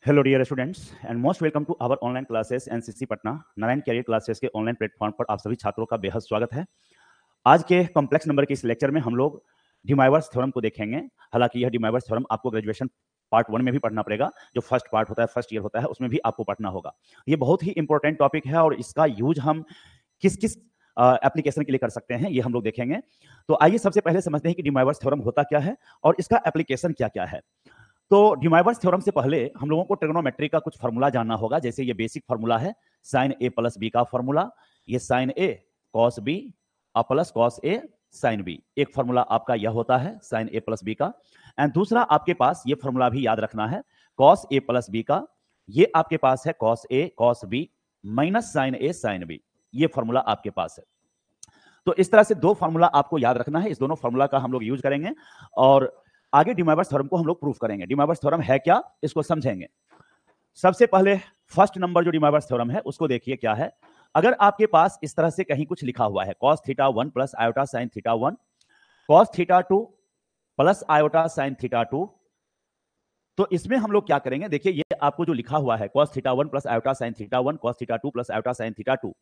Hello dear students and most welcome to our online classes NCC Patna Narayan career classes के online platform पर आप सभी छात्रों का बेहद स्वागत है। आज के कॉम्प्लेक्स नंबर के इस लेक्चर में हम लोग डिमाइवर्स थ्योरम को देखेंगे। हालांकि यह डिमाइवर्स थ्योरम आपको ग्रेजुएशन पार्ट 1 में भी पढ़ना पड़ेगा, जो फर्स्ट पार्ट होता है, फर्स्ट ईयर होता है, उसमें भी आपको पढ़ना होगा। ये बहुत ही इंपॉर्टेंट टॉपिक है और इसका यूज हम किस किस एप्लीकेशन के लिए कर सकते हैं ये हम लोग देखेंगे। तो आइए सबसे पहले समझते हैं कि डिमाइवर्स थ्योरम होता क्या है और इसका एप्लीकेशन क्या क्या है। तो डिमाइवर्स थ्योरम से पहले हम लोगों को ट्रिग्नोमेट्री का कुछ फार्मूला जानना होगा। जैसे ये बेसिक फार्मूला है साइन ए प्लस बी का फार्मूला, ये sign A cos B plus cos A sine B. एक फार्मूला आपका यह होता है साइन ए प्लस बी का। एंड दूसरा आपके पास ये फार्मूला भी याद रखना है कॉस ए प्लस बी का। ये आपके पास है cos A cos B minus sine A sine B. ये फार्मूला आपके पास है। तो इस तरह से दो फार्मूला आपको याद रखना है। इस दोनों फार्मूला का हम लोग यूज करेंगे और आगे डिमाइवर्स थ्योरम को हम लोग प्रूफ करेंगे। डिमाइवर्स थ्योरम है क्या, इसको समझेंगे। सबसे पहले फर्स्ट नंबर जो डिमाइवर्स थ्योरम है उसको देखिए क्या है। अगर आपके पास इस तरह से कहीं कुछ लिखा हुआ है cos theta 1 plus iota sine theta 1, cos theta 2 plus iota sine theta 2, तो इसमें हम लोग क्या करेंगे, देखिए ये आपको जो लिखा हुआ है cos theta 1 plus iota sine theta 1, cos theta 2 plus iota sine theta 2,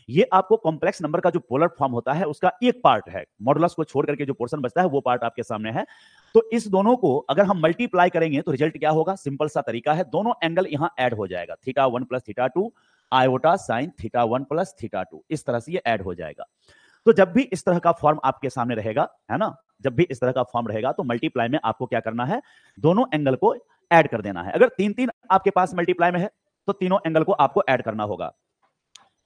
ये आपको कॉम्प्लेक्स नंबर का जो पोलर फॉर्म होता है उसका एक पार्ट है। मॉडुलस को छोड़ करके जो पोर्शन बचता है वो पार्ट आपके सामने है। तो इस दोनों को अगर हम मल्टीप्लाई करेंगे तो रिजल्ट क्या होगा, सिंपल सा तरीका है, दोनों एंगल यहां ऐड हो जाएगा। Theta 1 plus theta 2 iota sine theta 1 plus theta 2, इस तरह से ये ऐड हो जाएगा। तो जब भी इस तरह का फॉर्म आपके सामने रहेगा, है ना, जब भी इस तरह का फॉर्म रहेगा तो मल्टीप्लाई में आपको क्या करना है, दोनों एंगल को ऐड कर देना है। अगर तीन तीन आपके पास मल्टीप्लाई में है तो तीनों एंगल को आपको ऐड करना होगा।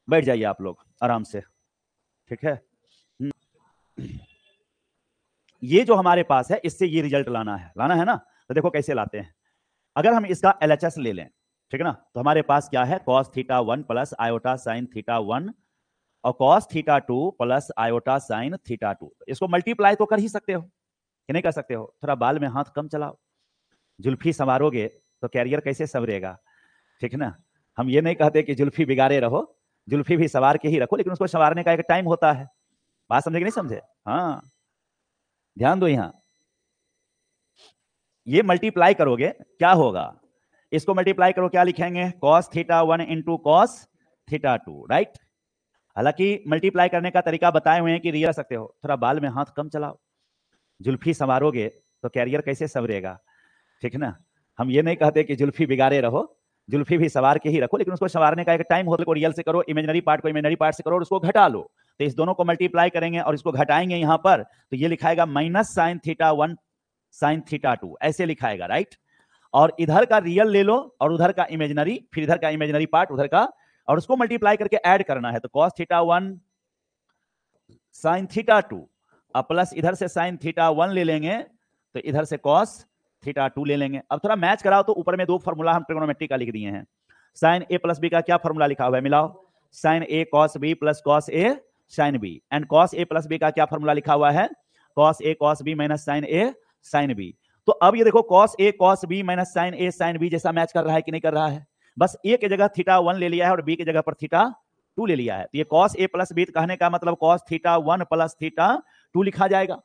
बैठ जाइए आप लोग आराम से, ठीक है। ये जो हमारे पास है इससे ये रिजल्ट लाना है ना। तो देखो कैसे लाते हैं। अगर हम इसका LHS ले लें, ठीक है ना, तो हमारे पास क्या है, cos theta 1 plus iota sine theta 1 और cos theta 2 plus iota sine theta 2। इसको मल्टीप्लाई तो कर ही सकते हो कि नहीं कर सकते हो। थोड़ा बाल में हाथ कम चलाओ, जुल्फी संवारोगे तो कैरियर कैसे संवरेगा, ठीक है ना। हम ये नहीं कहते कि जुल्फी बिगाड़े रहो, जुल्फी भी सवार के ही रखो, लेकिन उसको संवारने का एक टाइम होता है। बात समझे कि नहीं समझे? हाँ, ध्यान दो। यहां ये मल्टीप्लाई करोगे क्या होगा, इसको मल्टीप्लाई करो, क्या लिखेंगे, cos theta 1 into cos theta 2, right. हालांकि मल्टीप्लाई करने का तरीका बताए हुए हैं कि रियल सकते हो। थोड़ा बाल में हाथ कम चलाओ, जुल्फी संवारोगे तो कैरियर कैसे संवरेगा, ठीक है ना। हम ये नहीं कहते कि जुल्फी बिगाड़े रहो, जुल्फी भी सवार के ही रखो, लेकिन उसको संवारने का एक टाइम होता है। को रियल से करो, इमेजिनरी पार्ट को इमेजिनरी पार्ट से करो और उसको घटा लो। तो इस दोनों को मल्टीप्लाई करेंगे और इसको घटाएंगे यहां पर, तो ये लिखाएगा minus sine theta 1 sine theta 2, ऐसे लिखाएगा, राइट। और इधर का रियल ले लो और उधर का इमेजिनरी, फिर इधर का इमेजिनरी पार्ट उधर का, और उसको मल्टीप्लाई करके ऐड करना है। तो cos theta 1 sine theta 2 plus इधर से साइन थीटा 1 ले लेंगे, तो इधर से cos थीटा 2 ले लेंगे। अब थोड़ा मैच कराओ तो ऊपर में दो फार्मूला हम ट्रिग्नोमेट्री का लिख दिए हैं। साइन ए प्लस बी का क्या फार्मूला लिखा हुआ है, मिलाओ, sine A cos B plus cos A sine B. And cos A plus B का क्या फार्मूला लिखा हुआ है, cos A cos B minus sine A sine B. तो अब ये देखो cos a cos b minus sine a sine b जैसा मैच कर रहा है कि नहीं कर रहा है। बस a की जगह थीटा 1 ले लिया है और b की जगह पर थीटा 2 ले लिया है। तो ये cos a प्लस b कहने का मतलब cos थीटा 1 प्लस थीटा 2 लिखा जाएगा।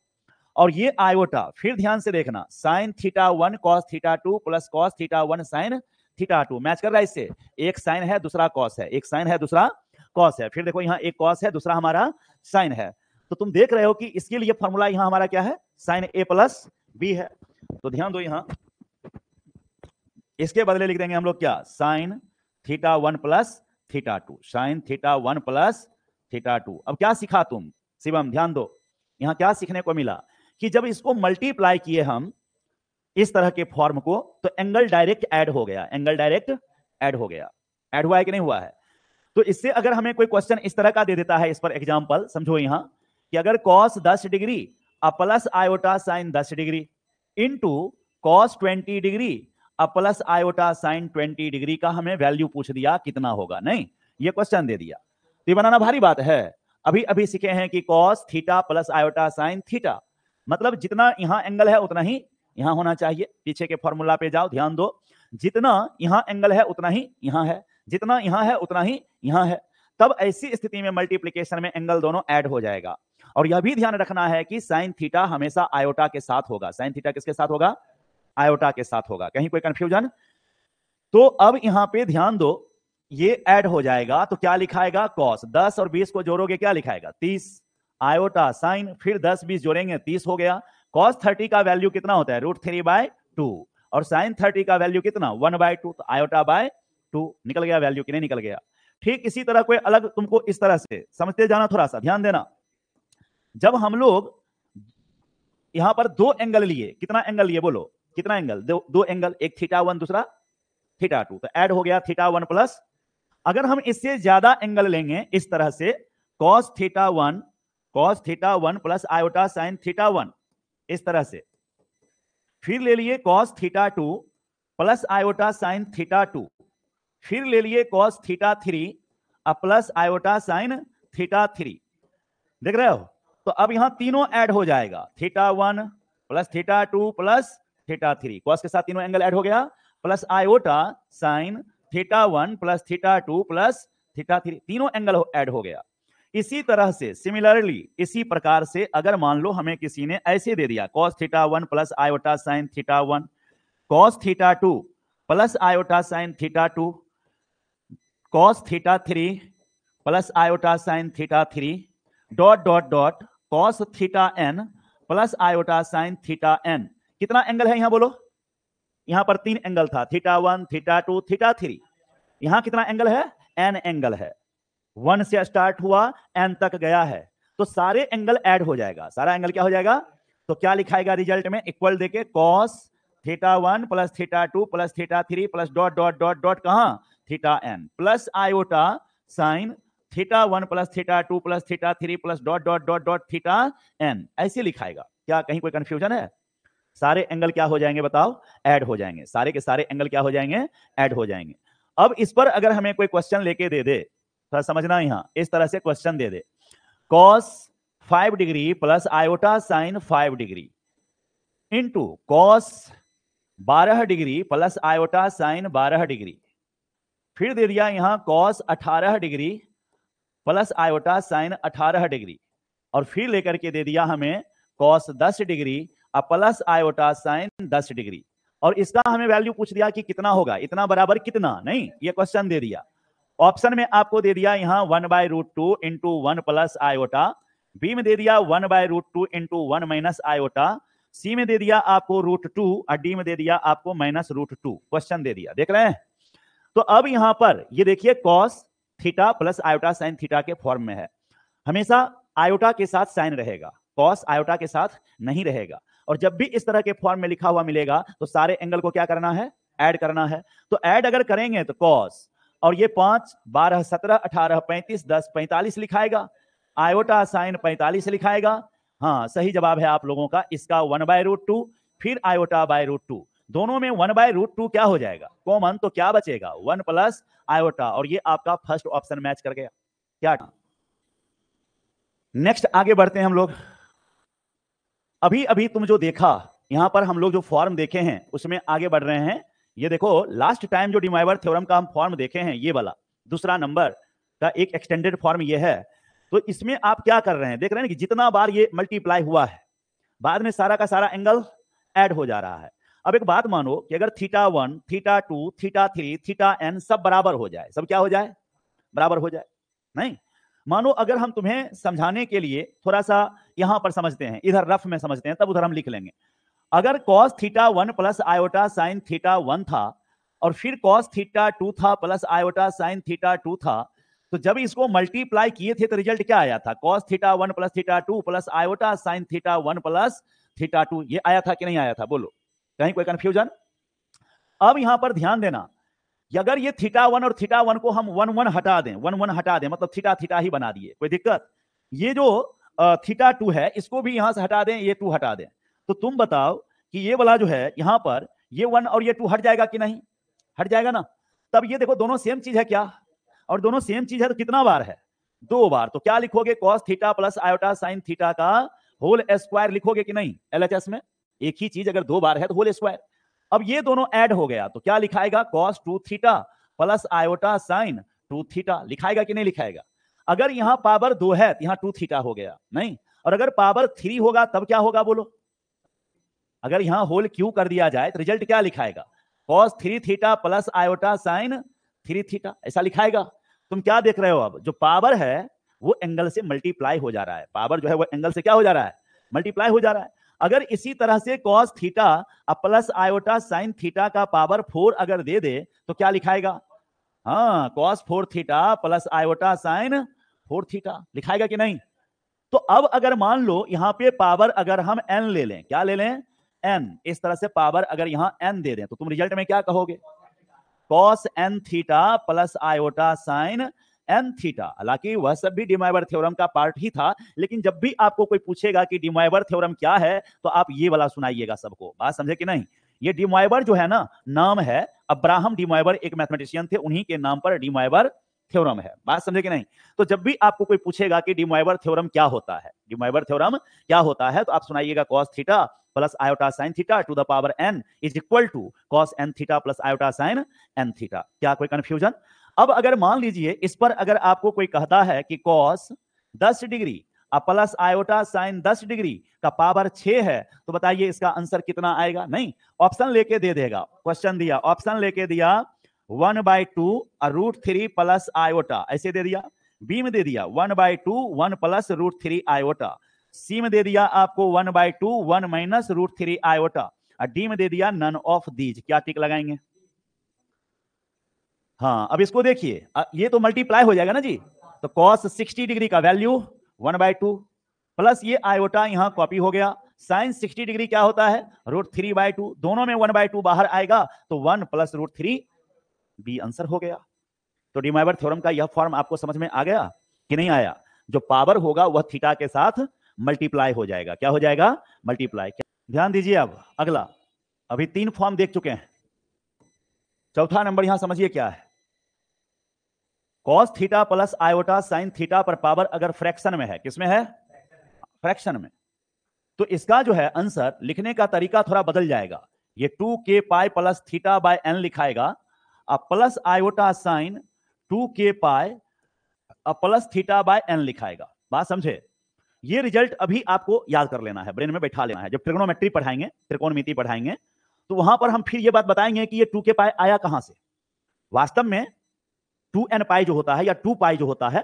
और ये आयोटा, फिर ध्यान से देखना, sign theta 1 cos theta 2 plus cos theta 1 sine theta 2 match कर रहा है इससे। एक साइन है दूसरा cos है, एक साइन है दूसरा cos है। फिर देखो यहाँ एक cos है दूसरा हमारा साइन है। तो तुम देख रहे हो कि इसके लिए फॉर्मूला यहाँ हमारा क्या है, साइन a प्लस b है। तो ध्यान दो, यहां इसके बदले लिख देंगे हम लोग क्या, sign theta 1 plus theta 2, sign theta 1 plus theta 2। अब क्या सीखा तुम शिवम, ध्यान दो, यहां क्या सीखने को मिला कि जब इसको मल्टीप्लाई किए हम इस तरह के फॉर्म को, तो एंगल डायरेक्ट ऐड हो गया, एंगल डायरेक्ट ऐड हो गया। ऐड हुआ है कि नहीं हुआ है। तो इससे अगर हमें कोई क्वेश्चन इस तरह का दे देता है, इस पर एग्जांपल समझो यहां कि अगर cos 10 degree plus iota sign 10 degree into cos 20 degree plus iota sign 20 degree का हमें वैल्यू पूछ दिया, कितना होगा, नहीं ये क्वेश्चन दे दिया। तो ये बनाना भारी बात है। अभी अभी सीखे हैं कि cos theta plus iota sine theta, मतलब जितना यहां एंगल है उतना ही यहां होना चाहिए। पीछे के फॉर्मूला पे जाओ, ध्यान दो, जितना यहां एंगल है उतना ही यहां है, जितना यहां है उतना ही यहां है। तब ऐसी स्थिति में मल्टीप्लीकेशन में एंगल दोनों ऐड हो जाएगा। और यह भी ध्यान रखना है कि साइन थीटा हमेशा आयोटा के साथ होगा। साइन थीटा किसके साथ होगा, आयोटा के साथ होगा। कहीं कोई कंफ्यूजन? तो अब यहां पे ध्यान दो, ये ऐड हो जाएगा तो क्या लिखाएगा, कॉस 10 और 20 को जोड़ोगे क्या लिखाएगा 30, आयोटा साइन, फिर 10 20 जोड़ेंगे 30 हो गया। कॉस 30 का वैल्यू कितना होता है √3/2 और साइन 30 का वैल्यू कितना 1/2, तो आयोटा बाय 2 निकल गया वैल्यू कि नहीं निकल गया। ठीक इसी तरह कोई अलग तुमको इस तरह से समझते जाना, थोड़ा सा ध्यान देना। जब हम लोग यहां पर दो एंगल लिए, कितना एंगल लिए बोलो, कितना एंगल, दो एंगल, एक θ1 दूसरा θ2, तो ऐड हो गया θ1 प्लस, अगर हम इससे ज्यादा एंगल लेंगे इस तरह से cos θ1 प्लस आयोटा साइन θ1 इस तरह से, फिर ले लिए cos θ2 प्लस आयोटा साइन θ2, फिर ले लिए cos θ3 प्लस आयोटा साइन θ3, देख रहे हो। तो अब यहां तीनों ऐड हो जाएगा, θ1 प्लस θ2 प्लस θ3, cos के साथ तीनों एंगल ऐड हो गया, plus iota sine θ1 plus θ2 plus θ3, तीनों एंगल ऐड हो गया। इसी तरह से सिमिलरली इसी प्रकार से अगर मान लो हमें किसी ने ऐसे दे दिया cos θ1 plus iota sine θ1, cos θ2 plus iota sine θ2, cos θ3 plus iota sine θ3 dot dot dot cos θn plus iota sine θn, कितना एंगल है यहां बोलो, यहां पर 3 एंगल था, θ1 θ2 θ3, यहां कितना एंगल है, n एंगल है, 1 से स्टार्ट हुआ n तक गया है, तो सारे एंगल ऐड हो जाएगा, सारा एंगल क्या हो जाएगा, तो क्या लिखाएगा रिजल्ट में, इक्वल देके cos θ1 plus θ2 plus θ3 plus dot dot dot dot कहां θn plus iota sine θ1 plus θ2 plus θ3 plus dot dot dot dot θn, ऐसे लिखाएगा। क्या कहीं कोई कंफ्यूजन है, सारे एंगल क्या हो जाएंगे बताओ, ऐड हो जाएंगे, सारे के सारे एंगल क्या हो जाएंगे, ऐड हो जाएंगे। अब इस पर अगर हमें कोई क्वेश्चन लेके दे दे, थोड़ा समझना, यहां इस तरह से क्वेश्चन दे दे, cos 5 degree plus iota sine 5 degree into cos 12 degree plus iota sign 12 degree, फिर दे दिया यहां cos 18 degree plus iota sign 18 degree, और फिर लेकर के दे दिया हमें cos 10 degree plus iota sign 10 degree, और इसका हमें वैल्यू पूछ दिया कि कितना होगा, इतना बराबर कितना, नहीं ये क्वेश्चन दे दिया। ऑप्शन में आपको दे दिया यहां 1/√2 इंटू 1 प्लस आयोटा, बी में दे दिया 1/√2 इंटू 1 माइनस आयोटा, सी में दे दिया आपको √2 और डी में दे दिया आपको -√2, क्वेश्चन दे दिया, देख रहे हैं। तो अब यहां पर ये देखिए cos theta plus iota sine theta के फॉर्म में है, हमेशा आयोटा के साथ साइन रहेगा, cos आयोटा के साथ नहीं रहेगा, और जब भी इस तरह के फॉर्म में लिखा हुआ मिलेगा तो सारे एंगल को क्या करना है, ऐड करना है। तो ऐड अगर करेंगे तो cos और ये 5 12 17 18 35 10 45 लिखाएगा, आयोटा साइन 45 लिखाएगा। हाँ सही जवाब है आप लोगों का इसका 1/√2 फिर आयोटा बाय √2, दोनों में 1/√2 क्या हो जाएगा कॉमन, तो क्या बचेगा 1 प्लस आयोटा, और ये आपका फर्स्ट ऑप्शन मैच कर गया। क्या नेक्स्ट आगे बढ़ते हैं हम लोग। अभी अभी तुम जो देखा यहां पर हम लोग जो फॉर्म देखे हैं उसमें आगे बढ़ रहे हैं। ये देखो लास्ट टाइम जो डिमाइवर थ्योरम का हम फॉर्म देखे हैं, ये वाला दूसरा नंबर का एक एक्सटेंडेड फॉर्म ये है। तो इसमें आप क्या कर रहे हैं, देख रहे हैं कि जितना बार ये मल्टीप्लाई हुआ है बाद में सारा का सारा एंगल ऐड हो जा रहा है। अब एक बात मानो कि अगर θ1 θ2 θ3 θn सब बराबर हो जाए, सब क्या हो जाए, बराबर हो जाए, नहीं मानो अगर हम तुम्हें समझाने के लिए थोड़ा सा यहां पर समझते हैं, इधर रफ में समझते हैं, तब उधर हम लिख लेंगे। अगर cos θ1 प्लस आयोटा साइन θ1 था और फिर cos θ2 था प्लस आयोटा साइन θ2 था, तो जब इसको मल्टीप्लाई किए थे तो रिजल्ट क्या आया था, cos θ1 plus θ2 plus iota sine θ1 plus θ2, ये आया था कि नहीं आया था, बोलो कहीं कोई कंफ्यूजन। अब यहां पर ध्यान देना, अगर ये θ1 और θ1 को हम 1 1 हटा दें, 1 1 हटा दें, मतलब थीटा थीटा ही बना दिए, कोई दिक्कत। ये जो θ2 है इसको भी यहां से हटा दें, ये 2 हटा दें, तो तुम बताओ कि ये वाला जो है यहां पर ये 1 और ये 2 हट जाएगा कि नहीं, हट जाएगा ना। तब ये देखो दोनों सेम चीज है क्या, और दोनों सेम चीज है तो कितना बार है, 2 बार। तो क्या लिखोगे, cos theta plus iota sine theta का होल स्क्वायर लिखोगे कि नहीं, LHS में एक ही चीज अगर 2 बार है तो होल स्क्वायर। अब ये दोनों ऐड हो गया तो क्या लिखाएगा, cos 2 theta plus iota sine 2 theta लिखाएगा कि नहीं लिखाएगा। अगर यहां पावर 2 है तो यहां 2 थीटा हो गया, नहीं, और अगर पावर 3 होगा तब क्या होगा बोलो, अगर यहां होल क्यू कर दिया जाए तो रिजल्ट क्या लिखाएगा, cos 3 theta plus iota sine 3 theta, ऐसा लिखाएगा। तुम क्या देख रहे हो, अब जो पावर है वो एंगल से मल्टीप्लाई हो जा रहा है, पावर जो है वो एंगल से क्या हो जा रहा है, मल्टीप्लाई हो जा रहा है। अगर इसी तरह से cos theta plus iota sine theta का पावर 4 अगर दे दे तो क्या लिखाएगा, हाँ cos 4 theta plus iota sine 4 theta लिखाएगा कि नहीं। तो अब अगर मान लो यहां पे पावर अगर हम n ले लें, क्या ले लें, n, इस तरह से पावर अगर यहां n दे दें तो तुम रिजल्ट में क्या कहोगे, cos n theta plus iota sine n theta. हालांकि वह सब भी डी मॉयवर थ्योरम का पार्ट ही था, लेकिन जब भी आपको कोई पूछेगा कि डी मॉयवर थ्योरम क्या है तो आप ये वाला सुनाइएगा सबको, बात समझे कि नहीं। ये डी मॉयवर जो है ना, नाम है अब्राहम डी मॉयवर, एक मैथमेटिशियन थे, उन्हीं के नाम पर डी मॉयवर थ्योरम है, बात समझे कि नहीं। तो जब भी आपको कोई पूछेगा कि डी मॉयवर थ्योरम क्या होता है, डी मॉयवर थ्योरम क्या होता है, तो आप सुनाइएगा cos theta plus iota sine theta to the power n is equal to cos n theta plus iota sine n theta. क्या कोई कंफ्यूजन। अब अगर मान लीजिए इस पर अगर आपको कोई कहता है कि cos 10 degree plus iota sign 10 degree का पावर 6 है, तो बताइए इसका आंसर कितना आएगा। नहीं, ऑप्शन लेके दे देगा, क्वेश्चन दिया, ऑप्शन लेके दिया 1/2 √3 प्लस आयोटा, ऐसे दे दिया। बी में दे दिया 1/2 1 प्लस √3 आयोटा। सी में दे दिया आपको 1/2 1 माइनस √3 आयोटा। और डी में दे दिया नन ऑफ दीज। क्या टिक लगाएंगे। हाँ, अब इसको देखिए, ये तो मल्टीप्लाई हो जाएगा ना जी, तो कॉस 60 डिग्री का वैल्यू 1/2 प्लस ये आयोटा यहां कॉपी हो गया, साइन 60 डिग्री क्या होता है √3/2, दोनों में 1/2 बाहर आएगा तो 1 प्लस √3, बी आंसर हो गया। तो डी मॉयवर थ्योरम का यह फॉर्म आपको समझ में आ गया कि नहीं आया। जो पावर होगा वह थीटा के साथ मल्टीप्लाई हो जाएगा। क्या हो जाएगा, मल्टीप्लाई। ध्यान दीजिए, अब अगला, अभी 3 फॉर्म देख चुके हैं, चौथा नंबर यहां समझिए क्या है। Cos theta plus iota sine theta पर पावर अगर फ्रैक्शन में है, किसमें है, फ्रैक्शन में, तो इसका जो है आंसर लिखने का तरीका थोड़ा बदल जाएगा। ये 2k pi plus theta by n लिखाएगा, अब plus iota sign 2k pi plus theta by n लिखाएगा। बात समझे। ये रिजल्ट अभी आपको याद कर लेना है, ब्रेन में बैठा लेना है। जब ट्रिग्नोमेट्री पढ़ाएंगे, त्रिकोणमिति पढ़ाएंगे, तो वहां पर हम फिर ये बात बताएंगे कि ये 2k पाई आया कहां से। वास्तव में 2n पाई जो होता है या 2 पाई जो होता है,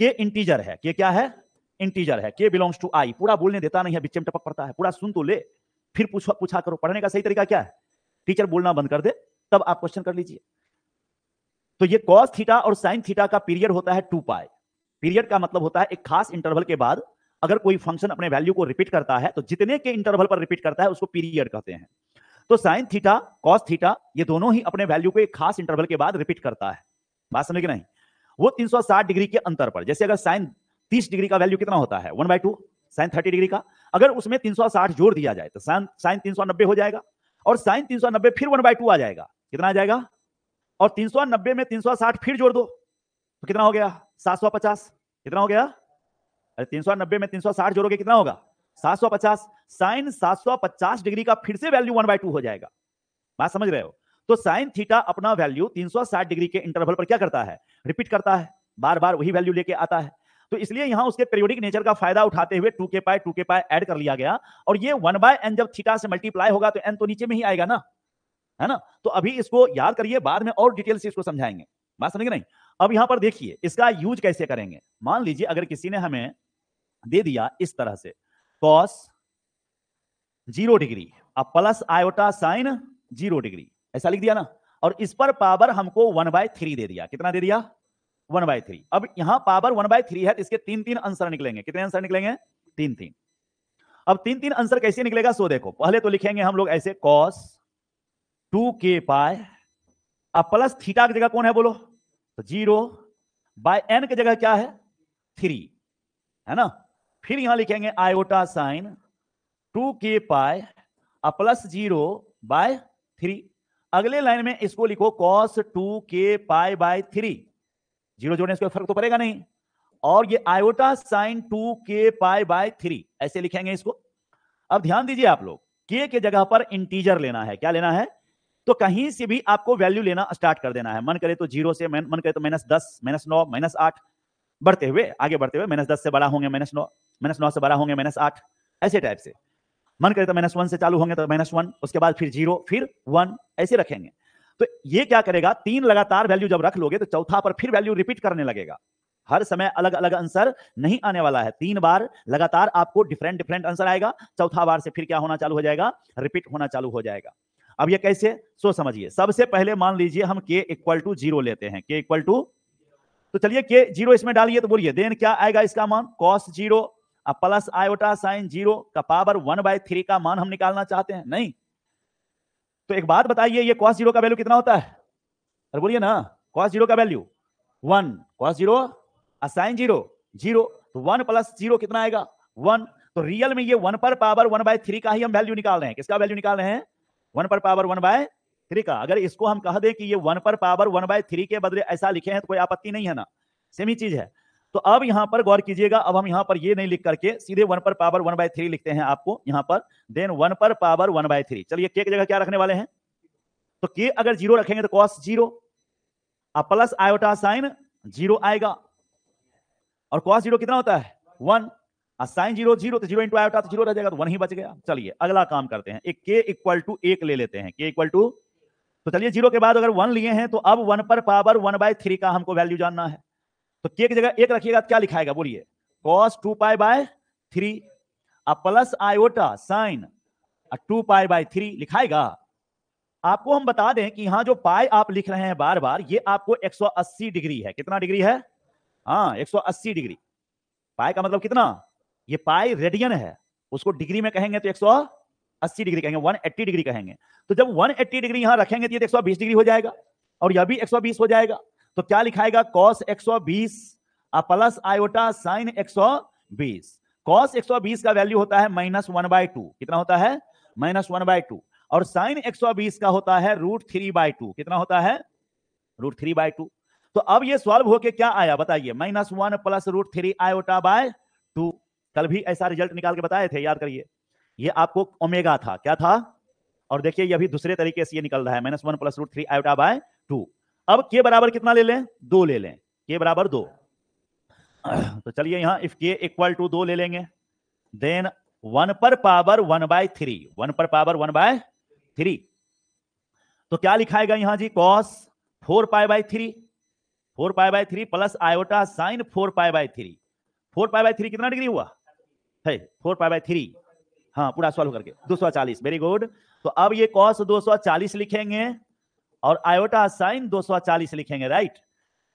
के इंटीजर है, के क्या है, इंटीजर है, के बिलोंग्स टू आई। पूरा बोलने देता नहीं है, बीच में टपक पड़ता है, पूरा सुन तो ले फिर पूछा करो। पढ़ने का सही तरीका क्या है, टीचर बोलना बंद कर दे तब आप क्वेश्चन कर लीजिए। तो ये कॉस थीटा और साइन थीटा का पीरियड होता है 2 पाई। पीरियड का मतलब होता है एक खास इंटरवल के बाद अगर कोई फंक्शन अपने वैल्यू को रिपीट करता है तो जितने के इंटरवल पर रिपीट करता है उसको पीरियड कहते हैं। तो साइन थीटा कॉस थीटा ये दोनों ही अपने वैल्यू को एक खास इंटरवल के बाद रिपीट करता है। बात समझ के नहीं। वो 360 डिग्री के अंतर पर, जैसे अगर साइन 30 डिग्री का वैल्यू कितना होता है 1/2 साइन 30 डिग्री का, अगर उसमें 360 जोड़ दिया जाए तो साइन 390 हो जाएगा, और साइन 390 फिर 1/2 आ जाएगा, कितना आ जाएगा, और 390 में 360 फिर जोड़ दो तो कितना हो गया 750। कितना हो गया, अरे 390 में 360 जोड़ोगे कितना होगा 750। साइन 750 डिग्री का फिर से वैल्यू 1/2 हो जाएगा। बात समझ रहे हो। तो साइन थीटा अपना वैल्यू 360 डिग्री के इंटरवल पर क्या करता है, रिपीट करता है, बार बार वही वैल्यू लेके आता है। तो इसलिए यहां उसके पीरियोडिक नेचर का फायदा उठाते हुए 2k पाई ऐड कर लिया गया, और ये 1/n जब थीटा से मल्टीप्लाई होगा तो n तो नीचे में ही आएगा ना, है ना। तो अभी इसको याद करिए, बाद में और डिटेल से इसको समझाएंगे। बात समझेंगे नहीं। अब यहां पर देखिए इसका यूज कैसे करेंगे। मान लीजिए अगर किसी ने हमें दे दिया इस तरह से cos 0 डिग्री अब प्लस आयोटा साइन 0 डिग्री, ऐसा लिख दिया ना, और इस पर पावर हमको 1/3 दे दिया। कितना दे दिया 1/3। अब यहां पावर 1/3 है तो इसके 3 आंसर निकलेंगे। कितने आंसर निकलेंगे 3। अब 3 आंसर कैसे निकलेगा सो देखो, पहले तो लिखेंगे हम लोग ऐसे cos 2k पाई अब प्लस थीटा की जगह कौन है बोलो, तो 0/n की जगह क्या है 3, है ना। फिर यहां लिखेंगे आयोटा साइन 2k पाई अब प्लस 0/3। अगले लाइन में इसको लिखो cos 2k पाई/3, 0 जोड़ने से कोई फर्क तो पड़ेगा नहीं, और ये आयोटा साइन 2k पाई/3 ऐसे लिखेंगे इसको। अब ध्यान दीजिए आप लोग, k के जगह पर इंटीजर लेना है। क्या लेना है, तो कहीं से भी आपको वैल्यू लेना स्टार्ट कर देना है। मन करे तो 0 से, मन करे तो -10 -9 -8 बढ़ते हुए, आगे बढ़ते हुए -10 से बड़ा होंगे -9, -9 से बड़ा होंगे -8, ऐसे टाइप से। मन करे तो -1 से चालू होंगे तो -1, उसके बाद फिर 0, फिर 1, ऐसे रखेंगे। तो ये क्या करेगा, 3 लगातार वैल्यू जब रख लोगे तो चौथा पर फिर वैल्यू रिपीट करने लगेगा। हर समय अलग अलग आंसर नहीं आने वाला है, 3 बार लगातार आपको डिफरेंट डिफरेंट आंसर आएगा, चौथा बार से फिर क्या होना चालू हो जाएगा, रिपीट होना चालू हो जाएगा। अब ये कैसे, सो समझिए। सबसे पहले मान लीजिए हम k = 0 लेते हैं, k = तो चलिए k 0 इसमें डालिए, तो बोलिए देन क्या आएगा इसका मान, cos 0 प्लस आयोटा sin 0 का पावर 1/3 का मान हम निकालना चाहते हैं। नहीं तो एक बात बताइए, ये cos 0 का वैल्यू कितना होता है, अरे बोलिए ना, cos 0 का वैल्यू 1, cos 0 sin 0 0, तो 1 + 0 कितना आएगा 1। तो रियल में ये 1 पर पावर 1/3 का ही हम वैल्यू निकाल रहे हैं। किसका वैल्यू निकाल रहे हैं, 1 पर पावर 1/3 का। अगर इसको हम कह दें कि ये 1 पर पावर 1/3 के बदले ऐसा लिखे हैं तो कोई आपत्ति नहीं है ना, सेम ही चीज है। तो अब यहां पर गौर कीजिएगा, अब हम यहां पर ये नहीं लिख करके सीधे 1 पर पावर 1/3 लिखते हैं आपको यहां पर, देन 1 पर पावर 1/3। चलिए k की जगह क्या रखने वाले हैं, तो k अगर 0 रखेंगे तो cos 0 प्लस आयोटा sin 0 आएगा, और cos 0 कितना होता है 1, sin 0 0, तो 0 × आयोटा तो 0 रह जाएगा, तो 1 ही बच गया। चलिए अगला काम करते हैं, एक k = 1 ले लेते हैं, k = तो चलिए 0 के बाद अगर 1 लिए हैं तो अब 1 पर पावर 1/3 का हमको वैल्यू जानना है। तो k की जगह 1 रखिएगा, क्या लिखाएगा बोलिए, cos 2π/3 प्लस आयोटा sin 2π/3 लिखाएगा। आपको हम बता दें कि यहां जो पाई आप लिख रहे हैं बार बार, ये आपको 180 डिग्री है। कितना डिग्री है, हाँ 180 डिग्री। पाई का मतलब कितना, ये पाई रेडियन है, उसको डिग्री में कहेंगे तो 180 डिग्री कहेंगे, 180 डिग्री कहेंगे। तो जब 180 डिग्री यहां रखेंगे तो ये 120 डिग्री हो जाएगा, और यह भी 120 हो जाएगा। तो क्या लिखाएगा, cos 120 plus iota sin 120। cos 120 का वैल्यू होता है -1/2, कितना होता है -1/2, और sin 120 का होता है √3/2, कितना होता है √3/2। तो अब ये सॉल्व होके क्या आया बताइए, -1 प्लस √3 आयोटा/2। कल भी ऐसा रिजल्ट निकाल के बताए थे, याद करिए, ये आपको ओमेगा था, क्या था, और देखिए ये अभी दूसरे तरीके से ये निकल रहा है, -1 प्लस √3 आयोटा/2। अब k बराबर कितना ले लें, 2 ले लें, k बराबर 2। तो चलिए यहां इफ k = 2 ले लेंगे, देन 1 पर पावर 1/3, 1 पर पावर 1/3, तो क्या लिखाएगा यहां जी, cos 4π/3, 4π/3 प्लस आयोटा sin 4π/3। 4π/3 कितना डिग्री हुआ है, 4π/3, हाँ पूरा सॉल्व करके 240, वेरी गुड। तो अब ये cos 240 लिखेंगे और आयोटा sin 240 लिखेंगे, राइट।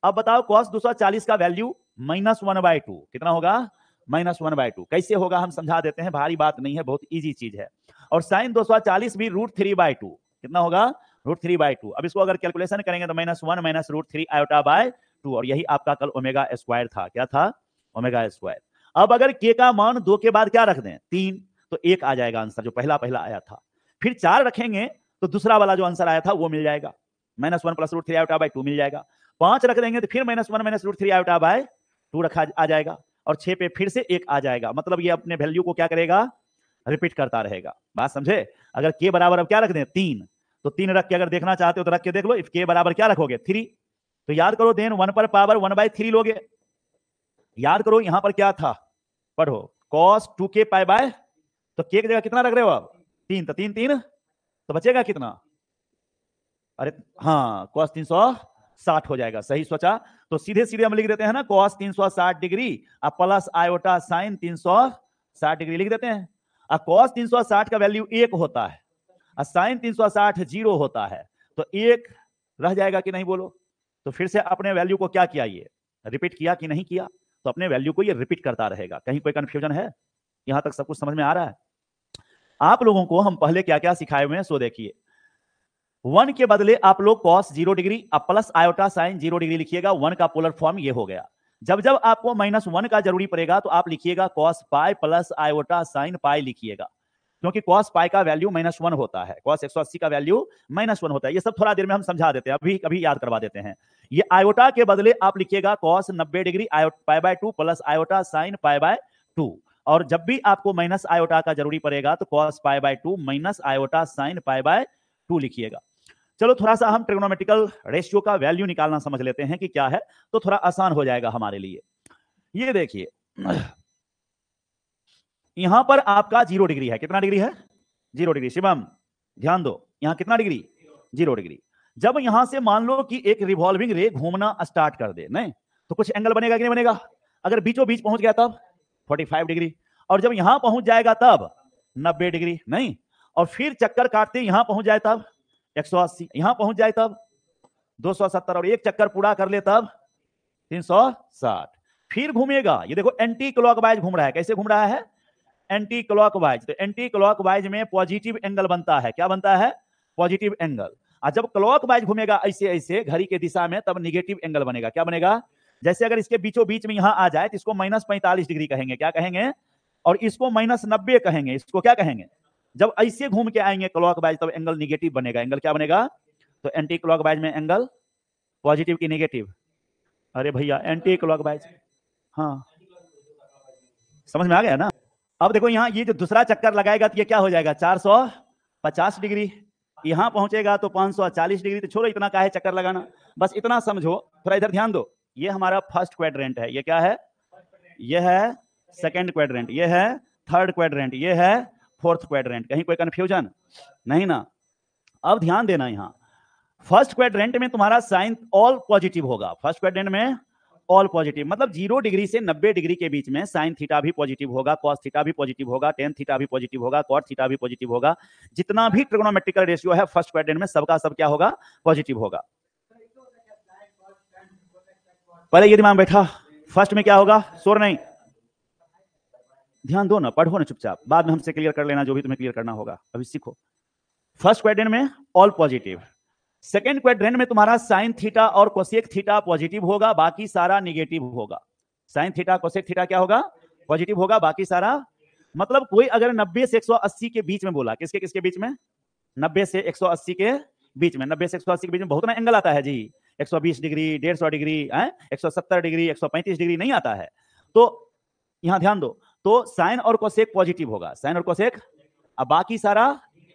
अब बताओ cos 240 का वैल्यू -1/2 कितना होगा, -1/2। कैसे होगा हम समझा देते हैं, भारी बात नहीं है, बहुत इजी चीज है। और sin 240 भी √3/2 कितना होगा, √3/2। अब इसको अगर कैलकुलेशन करेंगे तो -1 - √3 आयोटा/2, और यही आपका कल ओमेगा स्क्वायर था, क्या था, ओमेगा स्क्वायर। अब अगर k का मान 2 के बाद क्या रख दें 3, तो 1 आ जाएगा आंसर, जो पहला आया था। फिर 4 रखेंगे तो दूसरा वाला जो आंसर आया था वो मिल जाएगा, -1 प्लस √3 आयोटा/2 मिल जाएगा। 5 रख देंगे तो फिर -1 - √3 आयोटा/2 रखा आ जाएगा, और 6 पे फिर से 1 आ जाएगा। मतलब ये अपने वैल्यू को क्या करेगा, रिपीट करता रहेगा। बात समझे। अगर k बराबर अब क्या रख दें 3, तो 3 रख के अगर देखना चाहते हो तो रख के देख लो। इफ k बराबर क्या रखोगे 3, तो याद करो देन 1 पर पावर 1/3 लोगे। याद करो यहां पर क्या था, पढ़ो cos 2k π/, तो k की जगह कितना रख रहे हो आप 3, तो 3 3, तो बचेगा कितना, अरे हाँ cos 360 हो जाएगा, सही सोचा। तो सीधे सीधे हम लिख देते हैं ना, cos 360 degree plus iota sin 360 degree लिख देते हैं। cos 360 का वैल्यू 1 होता है, sin 360 0 होता है, तो 1 रह जाएगा कि नहीं बोलो। तो फिर से अपने वैल्यू को क्या किया, ये रिपीट किया कि नहीं किया, तो अपने वैल्यू को ये रिपीट करता रहेगा। कहीं कोई कंफ्यूजन है, यहां तक सब कुछ समझ में आ रहा है। आप लोगों को हम पहले क्या क्या सिखाए हुए हैं सो देखिए। 1 के बदले आप लोग cos 0 degree plus iota sin 0 degree लिखिएगा, 1 का पोलर फॉर्म ये हो गया। जब जब आपको -1 का जरूरी पड़ेगा तो आप लिखिएगा cos π प्लस आयोटा sin π लिखिएगा, क्योंकि cos π का वैल्यू -1 होता है, cos 180 का वैल्यू -1 होता है। ये सब थोड़ा देर में हम समझा देते हैं, अभी कभी याद करवा देते हैं। ये आयोटा के बदले आप लिखिएगा cos 90 degree π/2 plus iota sin π/2, और जब भी आपको माइनस आयोटा का जरूरी पड़ेगा तो cos π/2 माइनस आयोटा sin π/2 लिखिएगा। चलो थोड़ा सा हम ट्रिग्नोमेट्रिकल रेशियो का वैल्यू निकालना समझ लेते हैं कि क्या है, तो थोड़ा आसान हो जाएगा हमारे लिए। ये देखिए यहां पर आपका 0 डिग्री है। कितना डिग्री है? 0 डिग्री। शिवम ध्यान दो, यहां कितना डिग्री? 0 डिग्री। जब यहां से मान लो कि एक रिवॉल्विंग रे घूमना स्टार्ट कर दे, नहीं तो कुछ एंगल बनेगा कि नहीं बनेगा? अगर बीचों बीच पहुंच गया तब 45 डिग्री, और जब यहां पहुंच जाएगा तब 90 डिग्री, नहीं, और फिर चक्कर काटते यहां पहुंच जाए तब 180, यहां पहुंच जाए तब 270, और एक चक्कर पूरा कर ले तब 360। फिर घूमेगा, ये देखो एंटी क्लॉकवाइज घूम रहा है। कैसे घूम रहा है? Anti clockwise. तो एंटी क्लॉकवाइज में पॉजिटिव एंगल बनता है। क्या बनता है? Positive angle. और जब क्लॉकवाइज घूमेगा ऐसे ऐसे घड़ी के दिशा में, तब निगेटिव एंगल बनेगा। क्या बनेगा? जैसे अगर इसके बीचों बीच में यहां आ जाए तो इसको -45 डिग्री कहेंगे। क्या कहेंगे? और इसको -90 कहेंगे। इसको क्या कहेंगे? जब ऐसे घूम के आएंगे क्लॉकवाइज, तब एंगल निगेटिव बनेगा। एंगल क्या बनेगा? तो एंटी क्लॉकवाइज में एंगल पॉजिटिव की निगेटिव? अरे भैया एंटी क्लॉकवाइज, हाँ समझ में आ गया ना? अब देखो यहां ये जो दूसरा चक्कर लगाएगा तो ये क्या हो जाएगा? 450 डिग्री। यहां पहुंचेगा तो 540 डिग्री। तो छोड़ो इतना काहे चक्कर लगाना, बस इतना समझो। थोड़ा इधर ध्यान दो। ये हमारा फर्स्ट क्वाड्रेंट है। ये क्या है? ये है सेकंड क्वाड्रेंट, ये है थर्ड क्वाड्रेंट, ये है फोर्थ क्वाड्रेंट। कहीं कोई कंफ्यूजन नहीं ना? अब ध्यान देना, यहां फर्स्ट क्वाड्रेंट में तुम्हारा साइन ऑल पॉजिटिव होगा। फर्स्ट क्वाड्रेंट में ऑल पॉजिटिव, मतलब 0 डिग्री से 90 डिग्री के बीच में साइन थीटा भी पॉजिटिव होगा, कॉस थीटा भी पॉजिटिव होगा, टेन थीटा भी पॉजिटिव होगा, कॉट थीटा भी पॉजिटिव होगा। जितना भी ट्रिग्नोमेट्रिकल रेशियो है फर्स्ट क्वाड्रेंट में, सबका सब क्या होगा? पॉजिटिव होगा। पहले ये दिमाग बैठा, फर्स्ट में क्या होगा? शोर नहीं, ध्यान दो ना, पढ़ो ना चुपचाप, बाद में हमसे क्लियर कर लेना जो भी तुम्हें क्लियर करना होगा। अभी सीखो। फर्स्ट क्वाड्रेंट में ऑल पॉजिटिव। सेकेंड क्वाड्रेंट में तुम्हारा साइन थीटा और कोसेक थीटा पॉजिटिव होगा, बाकी सारा निगेटिव होगा। साइन थीटा कोसेक थीटा क्या होगा? पॉजिटिव होगा, बाकी सारा, मतलब कोई अगर 90 से 180 के बीच में बोला, किसके किसके बीच में? 90 से 180 के बीच में। 90 से 180 के बीच में बहुत ना एंगल आता है जी, 120 डिग्री, 150 डिग्री, 170 डिग्री, 135 डिग्री नहीं आता है। तो यहां ध्यान दो, तो साइन और कोसेक पॉजिटिव होगा, साइन और कोसेक, अब बाकी सारा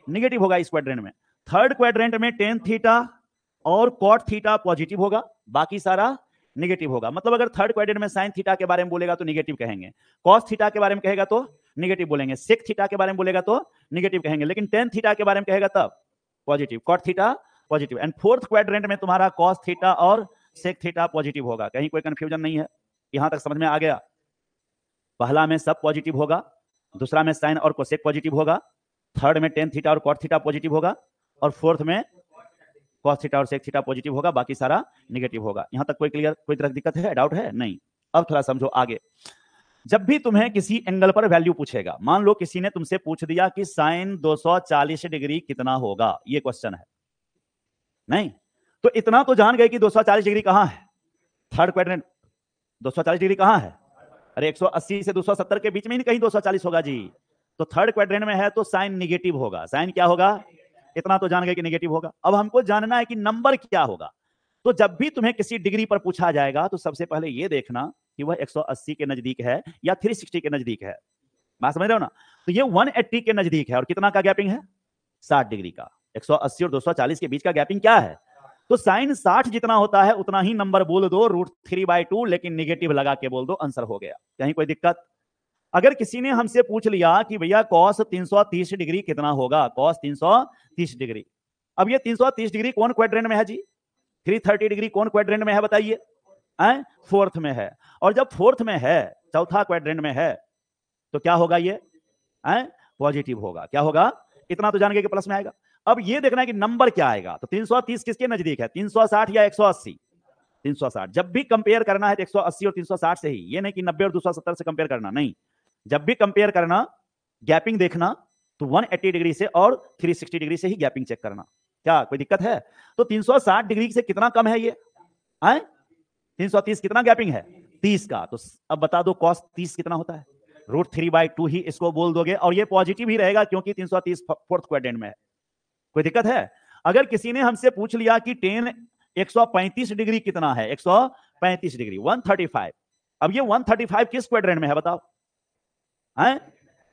निगेटिव होगा इस क्वाड्रेंट में। थर्ड क्वाड्रेंट में टेन थीटा और कॉट थीटा पॉजिटिव होगा, बाकी सारा निगेटिव होगा। मतलब अगर थर्ड क्वाड्रेंट में साइन थीटा के बारे में बोलेगा तो निगेटिव कहेंगे, कॉस थीटा के बारे में कहेगा तो निगेटिव बोलेंगे, सेक थीटा के बारे में बोलेगा तो निगेटिव कहेंगे, लेकिन टेन थीटा के बारे में कहेगा तब positive, cot theta positive. And fourth quadrant में तुम्हारा कॉस थीटा और सेक थीटा पॉजिटिव होगा। कहीं कोई कंफ्यूजन नहीं है? यहां तक समझ में आ गया? पहला में सब पॉजिटिव होगा, दूसरा में साइन और कोसेक पॉजिटिव होगा, थर्ड में टेन थीटा और कॉट थीटा पॉजिटिव होगा, और फोर्थ में कॉस थीटा और सेक थीटा पॉजिटिव होगा, बाकी सारा निगेटिव होगा। यहां तक कोई क्लियर, कोई तरह की दिक्कत है, डाउट है? नहीं। अब थोड़ा समझो आगे। जब भी तुम्हें किसी एंगल पर वैल्यू पूछेगा, मान लो किसी ने तुमसे पूछ दिया कि साइन 240 डिग्री कितना होगा, ये क्वेश्चन है, नहीं तो इतना तो जान गए कि 240 डिग्री कहां है? Third quadrant. 240 डिग्री कहां है? अरे 180 से 270 के बीच में ही कहीं 240 होगा जी। तो थर्ड क्वाड्रेंट में है तो साइन निगेटिव होगा। साइन क्या होगा? इतना तो जान गए कि निगेटिव होगा। अब हमको जानना है कि नंबर क्या होगा। तो जब भी तुम्हें किसी डिग्री पर पूछा जाएगा तो सबसे पहले यह देखना कि वह 180 के नजदीक है या 360 के नजदीक है। बात समझ रहे हो ना? तो ये 180 के नजदीक है, और कितना का गैपिंग है? 60 डिग्री का। 180 और 240 के बीच का गैपिंग क्या है? तो साइन 60 जितना होता है उतना ही नंबर बोल दो, √3/2, लेकिन निगेटिव लगा के बोल दो, आंसर हो गया। कहीं कोई दिक्कत? अगर किसी ने हमसे पूछ लिया कि भैया कॉस 330 डिग्री कितना होगा, कॉस 330 डिग्री, अब ये 330 डिग्री कौन क्वाड्रेंट में है जी? 330 डिग्री कौन क्वाड्रेंट में है बताइए? फोर्थ में है। और जब फोर्थ में है, चौथा क्वाड्रेंट में है, तो क्या होगा? ये पॉजिटिव होगा। क्या होगा? इतना तो जान गए कि प्लस में आएगा। अब ये देखना है कि नंबर क्या आएगा। तो 330 किसके नजदीक है? 360 या 180? 360। जब भी कंपेयर करना है तो 180 और 360 से ही, ये नहीं कि 90 और 270 से कंपेयर करना, नहीं। जब भी कंपेयर करना, गैपिंग देखना तो 180 डिग्री से और 360 डिग्री से ही गैपिंग चेक करना। क्या कोई दिक्कत है? तो 360 डिग्री से कितना कम है ये? 330 कितना गैपिंग है? 30 का। तो अब बता दो cos 30 कितना होता है? √3/2 ही इसको बोल दोगे, और ये पॉजिटिव ही रहेगा क्योंकि 330 फोर्थ क्वाड्रेंट में है। कोई दिक्कत है? अगर किसी ने हमसे पूछ लिया कि टेन 135 डिग्री कितना है? 135 डिग्री 135। अब ये 135 किस क्वाड्रेंट में है बताओ?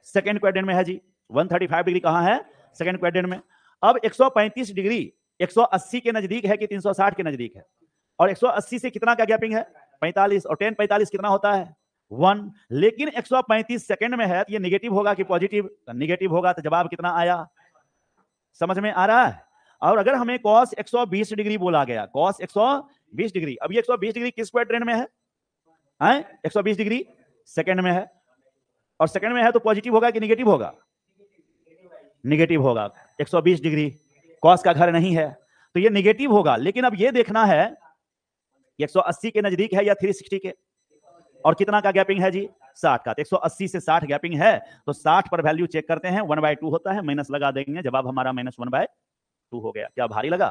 सेकेंड क्वाड्रेंट में है जी। 135 डिग्री कहां है? सेकेंड क्वाड्रेंट में। अब 135 डिग्री 180 के नजदीक है कि 360 के नजदीक है? और 180 से कितना का गैपिंग है? 45। और 10 45 कितना होता है? 1, लेकिन 135 सेकंड में है तो ये निगेटिव होगा कि पॉजिटिव? निगेटिव होगा, तो जवाब कितना आया? समझ में आ रहा है? और अगर हमें cos 120 डिग्री बोला गया, cos 120 डिग्री, अब ये 120 डिग्री किस क्वाड्रेंट में है? 120 डिग्री सेकंड में है, और सेकंड में है तो पॉजिटिव होगा कि निगेटिव होगा? निगेटिव होगा। 120 डिग्री cos का घर नहीं है तो ये निगेटिव होगा। लेकिन अब ये देखना है 180 के नजदीक है या 360 के, और कितना का गैपिंग है जी? 60 का। तो 180 से 60 गैपिंग है तो 60 पर वैल्यू चेक करते हैं, 1/2 होता है, माइनस लगा देंगे, जवाब हमारा -1/2 हो गया। क्या भारी लगा?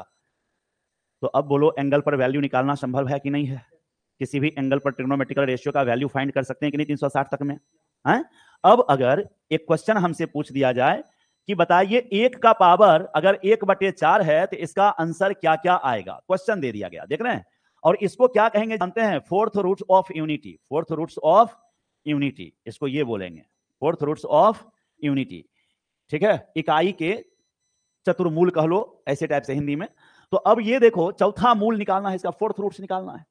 तो अब बोलो एंगल पर वैल्यू निकालना संभव है कि नहीं है? किसी भी एंगल पर ट्रिग्नोमेट्रिकल रेशियो का वैल्यू फाइंड कर सकते हैं कि नहीं 360 तक में? है? अब अगर एक क्वेश्चन हमसे पूछ दिया जाए कि बताइए 1 का पावर अगर 1/4 है तो इसका आंसर क्या क्या आएगा? क्वेश्चन दे दिया गया, देख रहे हैं। और इसको क्या कहेंगे जानते हैं? Fourth roots of unity. Fourth roots of unity, इसको ये बोलेंगे, फोर्थ रूट्स ऑफ यूनिटी। ठीक है, इकाई के चतुर्मूल कह लो, ऐसे टाइप से हिंदी में। तो अब ये देखो चौथा मूल निकालना है, इसका फोर्थ रूट्स निकालना है।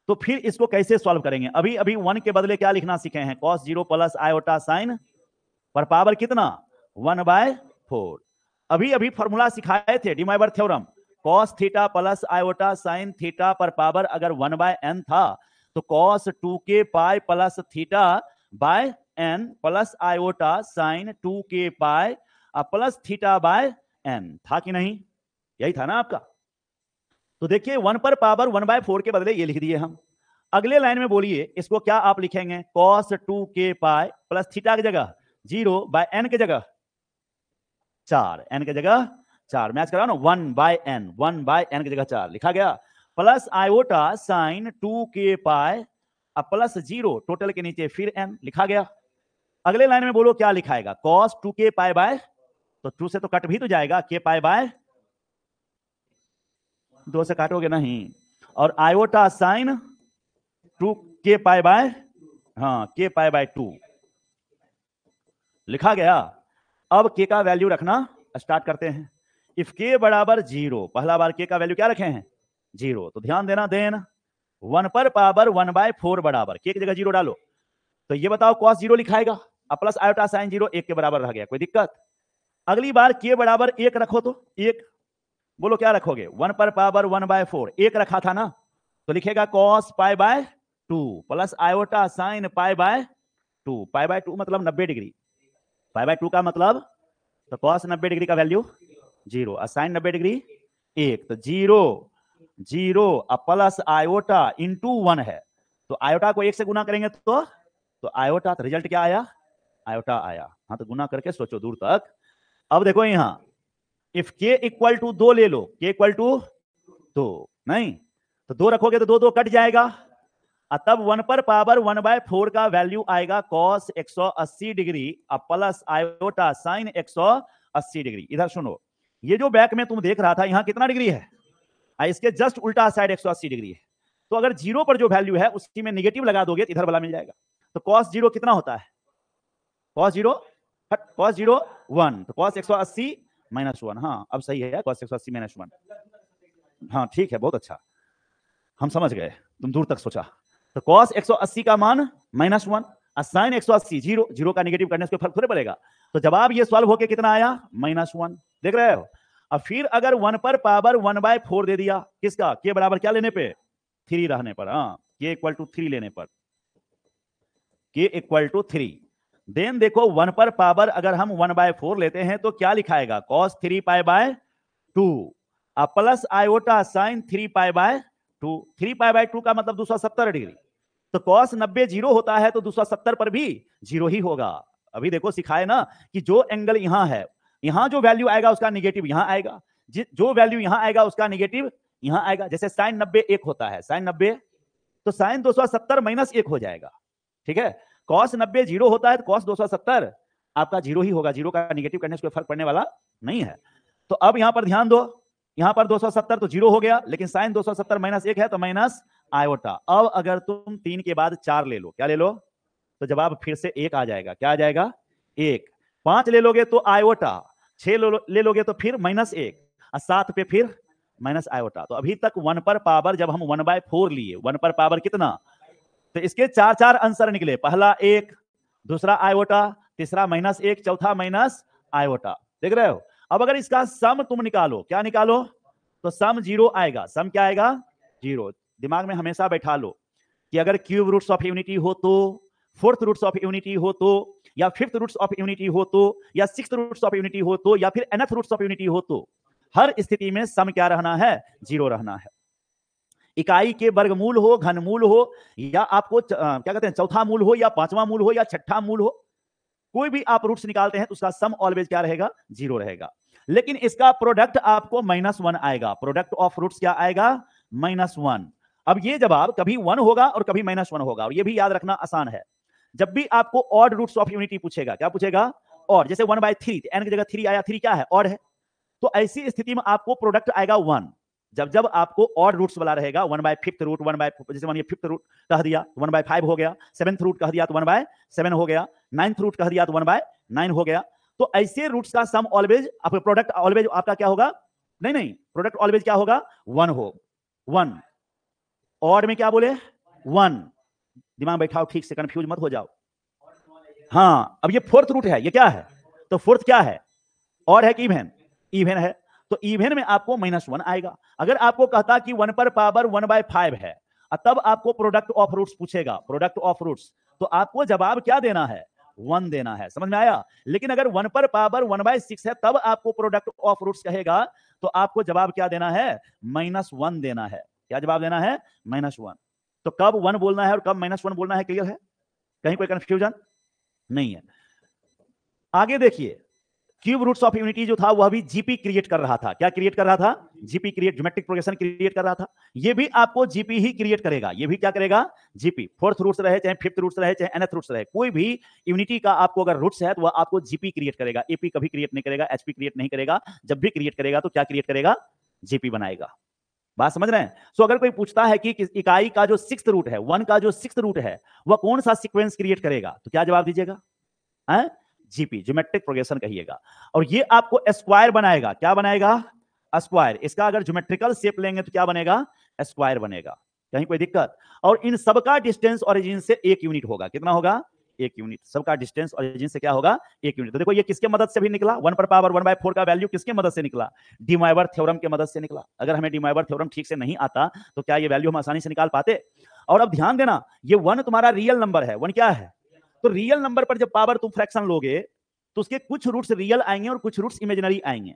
तो फिर इसको कैसे सॉल्व करेंगे? अभी अभी 1 के बदले क्या लिखना सीखे हैं? cos 0 प्लस आयोटा साइन पर पावर कितना? 1/4। अभी अभी फॉर्मूला सिखाए थे De Moivre theorem, cos theta plus iota sine theta पर पावर अगर 1/n था तो cos 2k pi plus theta by n plus iota sign 2k pi plus theta by n था कि नहीं? यही था ना आपका? तो देखिए 1 पर पावर 1/4 के बदले ये लिख दिए हम। अगले लाइन में बोलिए इसको क्या आप लिखेंगे? cos 2k pi plus theta की जगह 0/n की जगह 4, n की जगह 4, मैच करा ना, 1/n की जगह 4 लिखा गया, प्लस आयोटा साइन 2k पाई अब प्लस 0 टोटल के नीचे फिर n लिखा गया। अगले लाइन में बोलो क्या लिखाएगा? cos 2k पाई बाय, तो 2 से तो कट भी तो जाएगा, k पाई बाय 2 से काटोगे नहीं, और आयोटा साइन 2k पाई बाय, हाँ k पाई बाय 2 लिखा गया। अब k का वैल्यू रखना स्टार्ट करते हैं। इफ k बराबर 0, पहला बार k का वैल्यू क्या रखे हैं? 0। तो ध्यान देना, देन 1 पर पावर 1/4 बराबर k की जगह 0 डालो, तो ये बताओ cos 0 लिखाएगा, अब प्लस आयोटा साइन 0 1 के बराबर रह गया, कोई दिक्कत? अगली बार k बराबर 1 रखो, तो 1, बोलो क्या रखोगे? 1 पर पावर 1/4 1 रखा था ना, तो लिखेगा cos pi by 2 plus iota sine pi by 2। Pi by 2 मतलब 90 डिग्री, पाई बाय 2 का मतलब, तो cos 90 डिग्री का वैल्यू 0 और साइन 90 डिग्री 1, तो 0 0 प्लस आयोटा इंटू 1 है, तो आयोटा को 1 से गुना करेंगे तो आयोटा, तो रिजल्ट क्या आया? आयोटा आया। हाँ, तो गुना करके सोचो दूर तक। अब देखो यहां इफ k इक्वल टू 2 ले लो, k इक्वल टू 2 नहीं, तो 2 रखोगे तो 2 2 कट जाएगा, तब 1 पर पावर 1/4 का वैल्यू आएगा cos 180 degree plus iota sign 180 degree. इधर सुनो, ये जो बैक में तुम देख रहा था यहां कितना डिग्री है? इसके जस्ट उल्टा साइड 180 डिग्री है, तो अगर 0 पर जो वैल्यू है उसी में नेगेटिव लगा दोगे तो इधर वाला मिल जाएगा। तो cos 0 कितना होता है? cos 0 1, तो cos 180 -1, हाँ अब सही है, cos 180 -1, हाँ ठीक है, बहुत अच्छा, हम समझ गए, तुम दूर तक सोचा। तो cos 180 का मान -1 और साइन 180 0, 0 का नेगेटिव करने से फर्क थोड़े पड़ेगा। तो जवाब ये सॉल्व होके कितना आया? -1, देख रहे हो? अब फिर अगर 1 पर पावर 1/4 दे दिया, किसका? k बराबर क्या लेने पे? 3 रहने पर, हाँ k इक्वल टू 3 लेने पर, k इक्वल टू 3, देन देखो 1 पर पावर अगर हम 1/4 लेते हैं तो क्या लिखाएगा? cos 3 pi by 2 plus iota sine 3 pi by 2, 3 pi by 2 का मतलब 270 डिग्री, तो cos 90 0 होता है तो 270 पर भी 0 ही होगा। अभी देखो सिखाए ना कि जो एंगल यहां है, यहां जो वैल्यू आएगा उसका निगेटिव यहां आएगा, जो वैल्यू यहां आएगा उसका निगेटिव यहां आएगा। जैसे साइन 90 1 होता है, साइन 90 तो साइन 270 -1 हो जाएगा, ठीक है। cos 90 0 होता है तो cos 270 आपका 0 ही होगा, 0 का निगेटिव करने से कोई फर्क पड़ने वाला नहीं है। तो अब यहां पर ध्यान दो, यहां पर 270 तो 0 हो गया, लेकिन साइन 270 -1 है तो माइनस आयोटा। अब अगर तुम 3 के बाद 4 ले लो, क्या ले लो? तो जवाब फिर से 1 आ जाएगा, क्या आ जाएगा? 1। 5 ले लोगे तो आयोटा, 6 ले लोगे तो फिर -1 और 7 पे फिर माइनस आयोटा। तो अभी तक 1 पर पावर जब हम 1/4 लिए, 1 पर पावर कितना? तो इसके 4 आंसर निकले, पहला 1, दूसरा आयोटा, तीसरा -1, चौथा माइनस आयोटा। देख रहे हो? अब अगर इसका सम तुम निकालो, क्या निकालो? तो सम 0 आएगा। सम क्या आएगा? 0। दिमाग में हमेशा बैठा लो कि अगर क्यूब रूट्स ऑफ यूनिटी हो तो, फोर्थ रूट्स ऑफ यूनिटी हो तो, या फिफ्थ रूट्स ऑफ यूनिटी हो तो, या सिक्स्थ रूट्स ऑफ यूनिटी हो तो, या फिर nth रूट्स ऑफ यूनिटी हो तो, हर स्थिति में सम क्या रहना है? 0 रहना है। इकाई के वर्गमूल हो, घनमूल हो, या आपको क्या कहते हैं, चौथा मूल हो, या पांचवा मूल हो, या छठा मूल हो, कोई भी आप रूट्स निकालते हैं तो उसका सम ऑलवेज क्या रहेगा? 0 रहेगा। लेकिन इसका प्रोडक्ट आपको -1 आएगा। प्रोडक्ट ऑफ रूट्स क्या आएगा? -1। अब ये जवाब कभी 1 होगा और कभी -1 होगा, और ये भी याद रखना आसान है। जब भी आपको ऑड रूट्स ऑफ यूनिटी पूछेगा, क्या पूछेगा? ऑड। जैसे 1/3, n की जगह 3 आया, 3 क्या है? ऑड है। तो ऐसी स्थिति में आपको प्रोडक्ट आएगा 1। जब आपको ऑड रूट्स वाला रहेगा, 1/5 रूट, जैसे मानिए 5th रूट कह दिया तो 1/5 हो गया, 7th रूट कह दिया तो 1/7 हो गया, 9th रूट कह दिया तो 1/9 हो गया। तो ऐसे रूट्स का सम ऑलवेज, प्रोडक्ट ऑलवेज आपका क्या होगा? नहीं, प्रोडक्ट ऑलवेज क्या होगा? 1। ऑड में क्या बोले? 1। दिमाग बैठाओ ठीक से, कंफ्यूज मत हो जाओ। हाँ, अब ये फोर्थ रूट है, ये क्या है? तो फोर्थ क्या है? ऑड है कि इवन? इवन है। तो इवन में आपको -1 आएगा। अगर आपको कहता कि 1 पर पावर 1/5 है, तब आपको प्रोडक्ट ऑफ रूट्स पूछेगा, प्रोडक्ट ऑफ रूट्स, तो आपको जवाब क्या देना है? 1 देना है। समझ में आया? लेकिन अगर 1 पर पावर 1/6 है, तब आपको प्रोडक्ट ऑफ रूट्स कहेगा, तो आपको जवाब क्या देना है? -1 देना है। क्या जवाब देना है? -1। तो कब 1 बोलना है और कब -1 बोलना है, क्लियर है? कहीं कोई कंफ्यूजन नहीं है? आगे देखिए, क्यूब रूट्स ऑफ यूनिटी जो था वह भी जीपी क्रिएट कर रहा था। क्या क्रिएट कर रहा था? GP create, geometric progression create कर रहा था। ये भी आपको जीपी ही क्रिएट करेगा। ये भी क्या करेगा? जीपी। फोर्थ रूट्स रहे, चाहे फिफ्थ रूट्स रहे, चाहे nth रूट्स रहे, कोई भी यूनिटी का आपको अगर रूट्स है तो वह आपको जीपी क्रिएट करेगा। एपी कभी क्रिएट नहीं करेगा, एचपी क्रिएट नहीं करेगा। जब भी क्रिएट करेगा तो क्या क्रिएट करेगा? जीपी बनाएगा। बात समझ रहे हैं? सो अगर कोई पूछता है कि इकाई का जो 6th रूट है, 1 का जो 6th रूट है, वह कौन सा सीक्वेंस क्रिएट करेगा, तो क्या जवाब दीजिएगा? जीपी, ज्योमेट्रिक प्रोग्रेशन कहिएगा। और ये आपको स्क्वायर बनाएगा। क्या बनाएगा? स्क्वायर। इसका अगर ज्योमेट्रिकल शेप लेंगे तो क्या बनेगा? स्क्वायर बनेगा। कहीं कोई दिक्कत? और इन सबका डिस्टेंस ओरिजिन से 1 यूनिट होगा। कितना होगा? 1 यूनिट। सबका डिस्टेंस ओरिजिन से क्या होगा? 1 यूनिट। तो देखो ये किसके मदद से भी निकला? 1 पर पावर 1/4 का वैल्यू किसके मदद से निकला? डी मोइवर थ्योरम के मदद से निकला। अगर हमें डी मोइवर थ्योरम ठीक से नहीं आता तो क्या ये वैल्यू हम आसानी से निकाल पाते? और अब ध्यान देना, ये 1 तुम्हारा रियल नंबर है। 1 क्या है? तो रियल नंबर पर जब पावर तुम फ्रैक्शन लोगे तो उसके कुछ रूट्स रियल आएंगे और कुछ रूट्स इमेजिनरी आएंगे।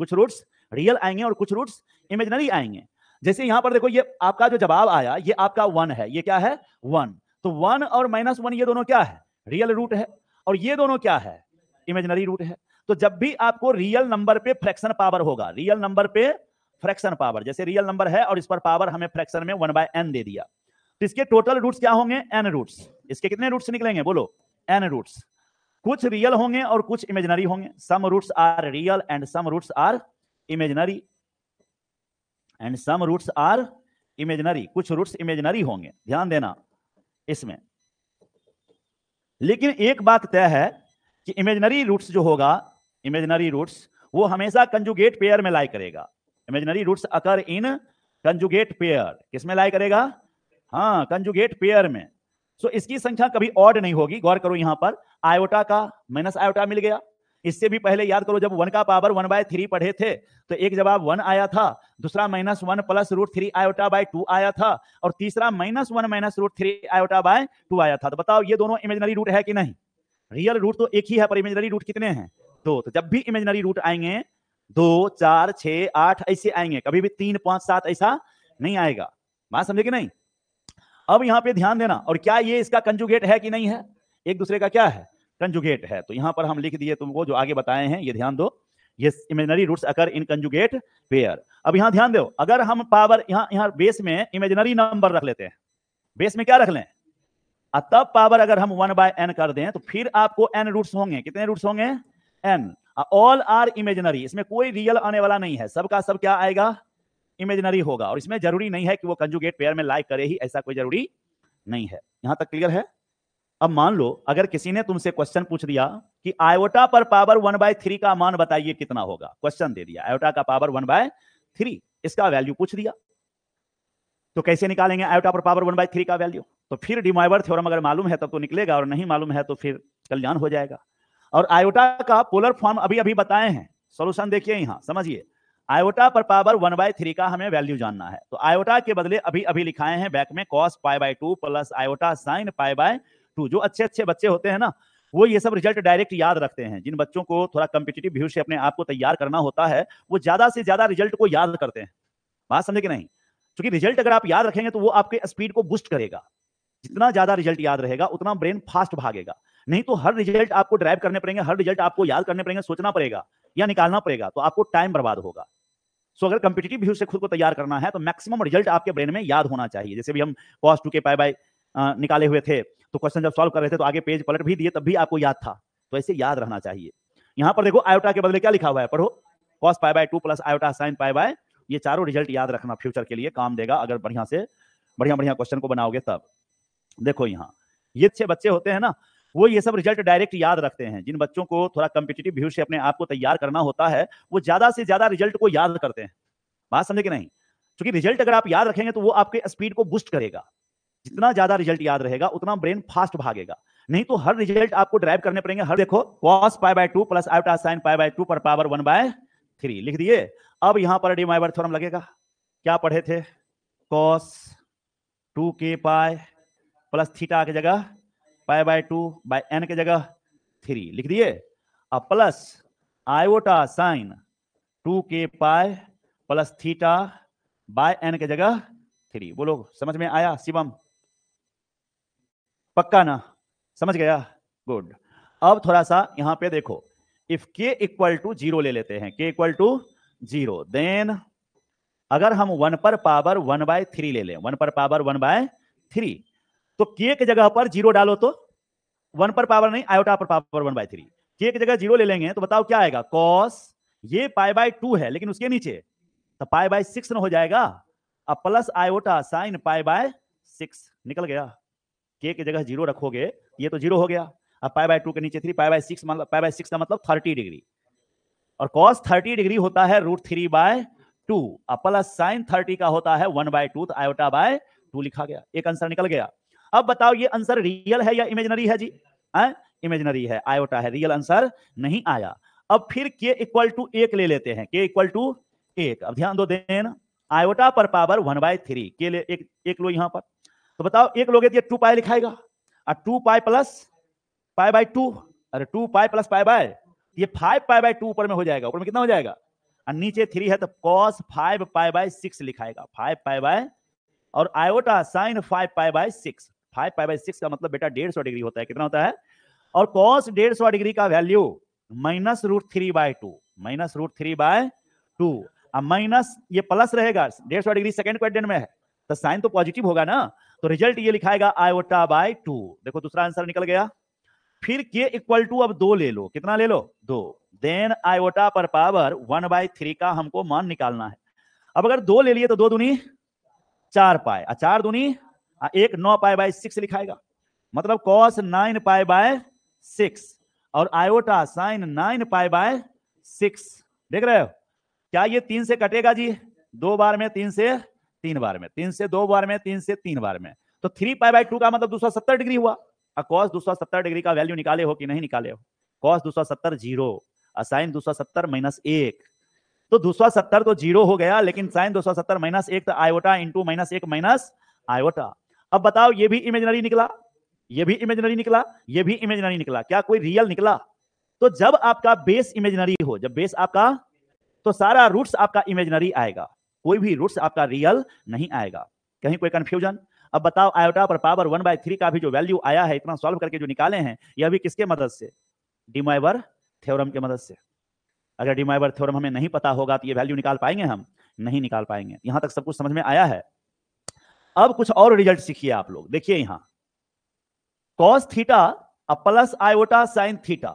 कुछ रूट्स रियल आएंगे और कुछ रूट्स इमेजिनरी आएंगे। जैसे यहां पर देखो, ये आपका जो जवाब आया, ये आपका 1 है। ये क्या है? 1। तो 1 और -1 ये दोनों क्या है? रियल रूट है। और ये दोनों क्या है? इमेजिनरी रूट है। तो जब भी आपको रियल नंबर पे फ्रैक्शन पावर होगा, रियल नंबर पे फ्रैक्शन पावर, जैसे रियल नंबर है और इस पर पावर हमें फ्रैक्शन में 1/n दे दिया, तो इसके टोटल रूट्स क्या होंगे? n roots. इसके कितने रूट्स निकलेंगे? बोलो। n roots. कुछ रियल होंगे और कुछ इमेजिनरी होंगे। Some roots are real and some roots are imaginary, and some roots are imaginary. कुछ रूट्स इमेजिनरी होंगे, ध्यान देना इसमें। लेकिन एक बात तय है कि इमेजिनरी रूट्स जो होगा, इमेजिनरी रूट्स वो हमेशा कंजुगेट पेयर में लाई करेगा। इमेजिनरी रूट्स अकर इन कंजुगेट पेयर। किसमें लाई करेगा? हाँ, कंजुगेट पेयर में। सो इसकी संख्या कभी ऑड नहीं होगी। गौर करो, यहां पर आयोटा का माइनस आयोटा मिल गया। इससे भी पहले याद करो, जब 1 का पावर 1/3 पढ़े थे तो एक जवाब 1 आया था, दूसरा -1 प्लस √3 आयोटा बाय 2 आया था, और तीसरा -1 माइनस √3 आयोटा बाय 2 आया था। तो बताओ ये दोनों इमेजिनरी रूट है कि नहीं? रियल रूट तो एक ही है, पर इमेजिनरी रूट कितने हैं? 2। तो जब भी इमेजिनरी रूट आएंगे 2, 4, 6, 8 ऐसे आएंगे, कभी भी 3, 5, 7 ऐसा नहीं आएगा। बात समझे कि नहीं? अब यहां पे ध्यान देना, और क्या ये इसका कंजुगेट है कि नहीं है? एक दूसरे का क्या है? कंजुगेट है। तो यहां पर हम लिख दिए तुमको, जो आगे बताए हैं ये ध्यान दो। ये इमेजिनरी रूट्स अकर इन कंजुगेट पेयर। अब यहां ध्यान दो, अगर हम पावर यहां बेस में इमेजिनरी नंबर रख लेते हैं, बेस में क्या रख लें, तब पावर अगर हम 1/n कर दें तो फिर आपको n रूट्स होंगे। कितने रूट्स होंगे? n। All are imaginary. इसमें कोई रियल आने वाला नहीं है, सबका सब क्या आएगा? इमेजिनरी होगा। और इसमें जरूरी नहीं है कि वो कंजुगेट पेयर में लाइक करे ही, ऐसा कोई जरूरी नहीं है। यहां तक क्लियर है? अब मान लो अगर किसी ने तुमसे क्वेश्चन पूछ दिया कि आयोटा पर पावर 1/3 का मान बताइए कितना होगा। क्वेश्चन दे दिया, आयोटा का पावर 1/3, इसका वैल्यू पूछ दिया, तो कैसे निकालेंगे आयोटा पर पावर 1/3 का वैल्यू? तो फिर डी मॉइवर थ्योरम अगर मालूम है तब तो निकलेगा, और नहीं मालूम है तो फिर कल्याण हो जाएगा। और आयोटा का पोलर फॉर्म अभी अभी बताए हैं, सॉल्यूशन देखिए यहां समझिए। आयोटा पर पावर 1/3 का हमें वैल्यू जानना है, तो आयोटा के बदले अभी अभी लिखाए हैं बैक में cos π/2 प्लस आयोटा sin π/2। जो अच्छे अच्छे बच्चे होते हैं ना, वो ये सब रिजल्ट डायरेक्ट याद रखते हैं। जिन बच्चों को थोड़ा कॉम्पिटिटिव व्यू से अपने आप को तैयार करना होता है, वो ज्यादा से ज्यादा रिजल्ट को याद करते हैं। बात समझे कि नहीं? क्योंकि रिजल्ट अगर आप याद रखेंगे तो वो आपके स्पीड को बूस्ट करेगा। जितना ज्यादा रिजल्ट याद रहेगा उतना ब्रेन फास्ट भागेगा। नहीं तो हर रिजल्ट आपको ड्राइव करने पड़ेंगे, हर रिजल्ट आपको याद करने पड़ेंगे, सोचना पड़ेगा या निकालना पड़ेगा, तो आपको टाइम बर्बाद होगा। सो अगर कॉम्पिटिटिव व्यू से खुद को तैयार करना है तो मैक्सिमम रिजल्ट आपके ब्रेन में याद होना चाहिए। जैसे भी हम cos 2 के पाई निकाले हुए थे, तो क्वेश्चन जब सॉल्व कर रहे थे तो आगे पेज पलट भी दिए तब भी आपको याद था, तो ऐसे याद रहना चाहिए। यहां पर देखो आयोटा के बदले क्या लिखा हुआ है, पढ़ो। cos π/2 प्लस आयोटा sin π/, ये चारों रिजल्ट याद रखना, फ्यूचर के लिए काम देगा अगर बढ़िया से बढ़िया क्वेश्चन को बनाओगे तब। देखो यहाँ ये अच्छे बच्चे होते हैं ना, वो ये सब रिजल्ट डायरेक्ट याद रखते हैं। जिन बच्चों को थोड़ा कॉम्पिटिटिव व्यू से अपने आप को तैयार करना होता है, वो ज्यादा से ज्यादा रिजल्ट को याद करते हैं। बात समझे कि नहीं? क्योंकि रिजल्ट अगर आप याद रखेंगे तो वो आपके स्पीड को बूस्ट करेगा। जितना ज्यादा रिजल्ट याद रहेगा उतना ब्रेन फास्ट भागेगा। नहीं तो हर रिजल्ट आपको ड्राइव करने पड़ेंगे। हर देखो cos π/2 प्लस आयोटा sin π/2 पर पावर 1/3 लिख दिए। अब यहां पर डी मॉइवर थ्योरम लगेगा। क्या पढ़े थे? cos 2k pi plus theta की जगह π/2/n की जगह 3 लिख दिए। अब plus iota sign 2k pi plus theta by n की जगह 3। बोलो समझ में आया शिवम? पक्का ना? समझ गया? गुड। अब थोड़ा सा यहां पे देखो, इफ k इक्वल टू 0 ले लेते हैं, k इक्वल टू 0, देन अगर हम 1 पर पावर 1/3 ले लें, 1 पर पावर 1/3, तो k की जगह पर 0 डालो तो 1 पर पावर नहीं, आयोटा पर पावर 1/3, k की जगह 0 ले लेंगे तो बताओ क्या आएगा? cos ये π/2 है लेकिन उसके नीचे तो π/6 न हो जाएगा। अब प्लस आयोटा साइन π/6 निकल गया। k की जगह 0 रखोगे, ये तो 0 हो गया। अब π/2 के नीचे 3, π/6 मतलब π/6 का मतलब 30 डिग्री, और cos 30 डिग्री होता है √3/2। अब प्लस साइन 30 का होता है 1/2, तो आयोटा बाय 2 लिखा गया। एक आंसर निकल गया। अब बताओ ये आंसर रियल है या इमेजिनरी है जी? इमेजिनरी है, आयोटा है, रियल आंसर नहीं आया। अब फिर k इक्वल टू 1 ले लेते हैं, k इक्वल टू 1। अब ध्यान दो, देन आयोटा पर पावर 1/3, के ले एक लो यहां पर, तो बताओ 1 लोगे तो ये 2 पाई लिखाएगा, और 2 पाई प्लस π/2, अरे 2 पाई प्लस π/, ये 5 π/2 ऊपर में हो जाएगा। ऊपर में कितना हो जाएगा? और नीचे 3 है तो cos 5 π/6 लिखाएगा, 5 π/, और आयोटा साइन 5 π/6। 5 π/6 का मतलब बेटा 150 डिग्री होता है। कितना होता है? और cos 150 डिग्री का वैल्यू -√3/2, -√3/2। अब माइनस ये प्लस रहेगा, 150 डिग्री सेकंड क्वाड्रेंट में है तो साइन तो पॉजिटिव होगा ना, तो रिजल्ट ये लिखाएगा आयोटा बाय 2। देखो दूसरा आंसर निकल गया। फिर k इक्वल टू अब 2 ले लो, कितना ले लो? 2, देन आयोटा पर पावर 1/3 का हमको मान निकालना है। अब अगर 2 ले लिए तो 2 दूनी 4 पाई, 4 दूनी 1, 9 π/6 लिखाएगा, मतलब cos 9 π/6 और आयोटा साइन 9 π/6। देख रहे हो? क्या ये 3 से कटेगा जी? 2 बार में, 3 से 3 बार में, 3 से 2 बार में, 3 से 3 बार में, तो 3 π/2 का मतलब 270 डिग्री हुआ। cos 270 डिग्री का वैल्यू निकाले हो कि नहीं निकाले हो? cos 270 0, साइन 270 -1, तो 270 तो 0 हो गया, लेकिन साइन 270 -1 तो आयोटा इंटू -1 माइनस आयोटा। अब बताओ ये भी इमेजिनरी निकला, ये भी इमेजिनरी निकला, ये भी इमेजिनरी निकला, क्या कोई रियल निकला? तो जब आपका बेस इमेजिनरी हो, जब बेस आपका, तो सारा रूट्स आपका इमेजिनरी आएगा, कोई भी रूट्स आपका रियल नहीं आएगा। कहीं कोई कंफ्यूजन? अब बताओ आयोटा पर पावर 1/3 का भी जो वैल्यू आया है, इतना सॉल्व करके जो निकाले हैं, यह भी किसके मदद से? डी मॉइवर थ्योरम की मदद से। अगर डी मॉइवर थ्योरम हमें नहीं पता होगा तो ये वैल्यू निकाल पाएंगे हम? नहीं निकाल पाएंगे। यहां तक सब कुछ समझ में आया है? अब कुछ और रिजल्ट सीखिए आप लोग। देखिए यहां cos theta plus iota sine theta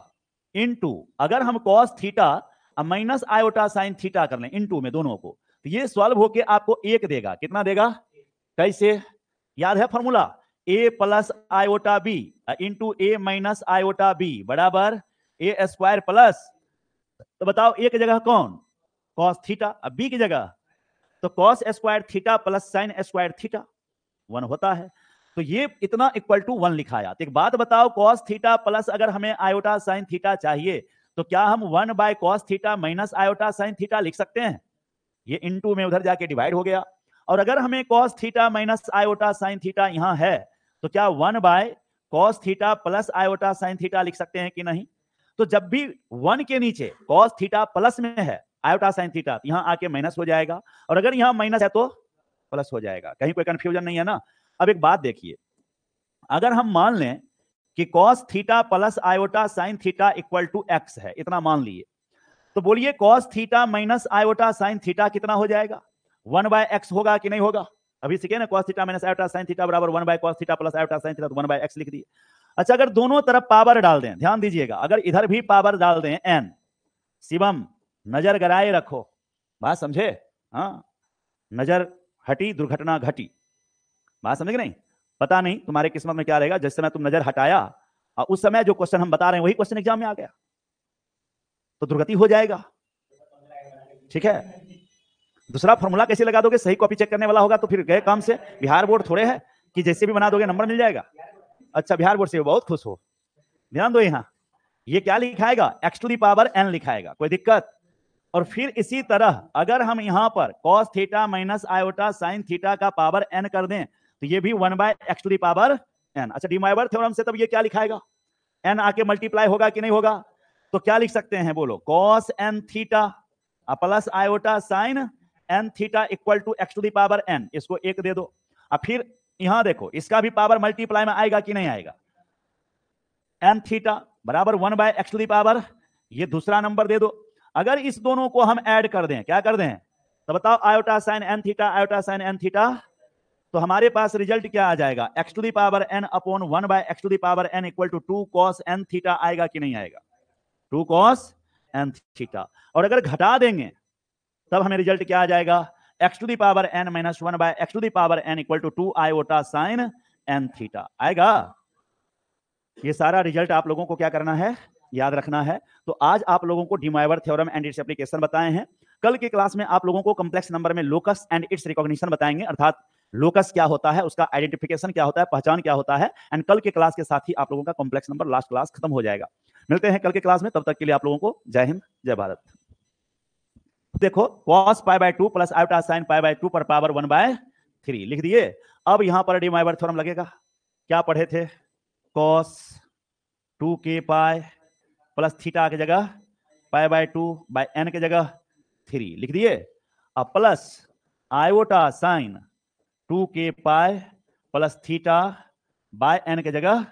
into, अगर हम cos theta minus iota sine theta कर लें इनटू में दोनों को, तो ये सॉल्व होके आपको 1 देगा। कितना देगा? कैसे? याद है formula? a plus iota B into a minus iota B बराबर a स्क्वायर प्लस, तो बताओ a की जगह कौन? cos theta. अब b की जगह तो cos square theta plus sine square theta 1 होता है। तो ये इतना इक्वल टू 1 लिखाया। तो एक बात बताओ, कॉस थीटा प्लस अगर हमें आयोटा साइन थीटा चाहिए तो क्या हम 1 by cos theta minus iota sine theta लिख सकते हैं? ये इनटू में उधर जाके डिवाइड हो गया। और अगर हमें cos theta minus iota sine theta यहां है तो क्या 1 by cos theta plus iota sine theta लिख सकते हैं कि नहीं? तो जब भी 1 के नीचे कॉस थीटा प्लस में है आयोटा साइन थीटा, यहां आके माइनस हो जाएगा, और अगर यहां माइनस है तो प्लस हो जाएगा। कहीं कोई कंफ्यूजन नहीं है ना? अब एक बात देखिए, अगर हम मान लें कि cos theta plus iota sine theta equal to X है, इतना मान लिए, तो बोलिए cos theta minus iota sine theta कितना हो जाएगा? 1 बाय एक्स होगा कि नहीं होगा? अभी सीखे ना, cos theta minus iota sine theta बराबर 1 by cos theta plus iota sine theta, तो 1 बाय एक्स लिख दिए। अच्छा, अगर दोनों तरफ पावर डाल दें, ध्यान दीजिएगा, अगर इधर भी पावर डाल दें एन, शिवम नजर गराए रखो, बात समझे? हाँ, नजर हटी दुर्घटना घटी, बात समझे कि नहीं? पता नहीं तुम्हारे किस्मत में क्या रहेगा, जिस समय तुम नजर हटाया और उस समय जो क्वेश्चन हम बता रहे हैं वही क्वेश्चन एग्जाम में आ गया तो दुर्गति हो जाएगा। ठीक है, दूसरा फॉर्मूला कैसे लगा दोगे? सही कॉपी चेक करने वाला होगा तो फिर गए काम से। बिहार बोर्ड थोड़े है कि जैसे भी बना दोगे नंबर मिल जाएगा। अच्छा, बिहार बोर्ड से बहुत खुश हो, ध्यान दो, यहां ये क्या लिखाएगा? x to the power n लिखाएगा, कोई दिक्कत? और फिर इसी तरह अगर हम यहां पर cos theta minus iota sine theta का पावर n कर दें तो ये भी 1 by x to the power n। अच्छा, डीमॉयवर थ्योरम से तब ये क्या लिखाएगा? n आके मल्टीप्लाई होगा कि नहीं होगा? तो क्या लिख सकते हैं बोलो? cos n theta plus iota sine n theta equal to x to the power n, इसको 1 दे दो। अब फिर यहां देखो, इसका भी पावर मल्टीप्लाई में आएगा कि नहीं आएगा? n थीटा बराबर 1 by x to the power, ये दूसरा नंबर दे दो। अगर इस दोनों को हम ऐड कर दें, क्या कर दें तो बताओ, iota sine n theta iota sine n theta, तो हमारे पास रिजल्ट क्या आ जाएगा? x to the power n upon 1 by x to the power n equal to 2 cos n theta आएगा कि नहीं आएगा? 2 cos n थीटा। और अगर घटा देंगे तब हमें रिजल्ट क्या आ जाएगा? x to the power n minus 1 by x to the power n equal to 2 iota sine n theta आएगा। ये सारा रिजल्ट आप लोगों को क्या करना है? याद रखना है। तो आज आप लोगों को डीमॉयवर थ्योरम एंड इट्स एप्लीकेशन बताए हैं। कल की क्लास में आप लोगों को कॉम्प्लेक्स नंबर में लोकस एंड इट्स रिकॉग्निशन बताएंगे, अर्थात लोकस क्या होता है, उसका आइडेंटिफिकेशन क्या होता है, पहचान क्या होता है। एंड कल के क्लास के साथ ही आप लोगों का कॉम्प्लेक्स नंबर लास्ट क्लास खत्म हो जाएगा। मिलते हैं कल के क्लास में, तब तक के लिए आप लोगों को जय हिंद जय भारत। देखो, cos pi by 2 plus iota sine pi by 2 पर पावर 1 बाय 3 लिख दिए। अब यहां पर डीमॉयवर थ्योरम लगेगा। क्या पढ़े थे? cos 2k pi plus theta की जगह पाई बाय 2 बाय n की जगह 3 लिख दिए। अब plus iota sign 2k pi plus theta by n की जगह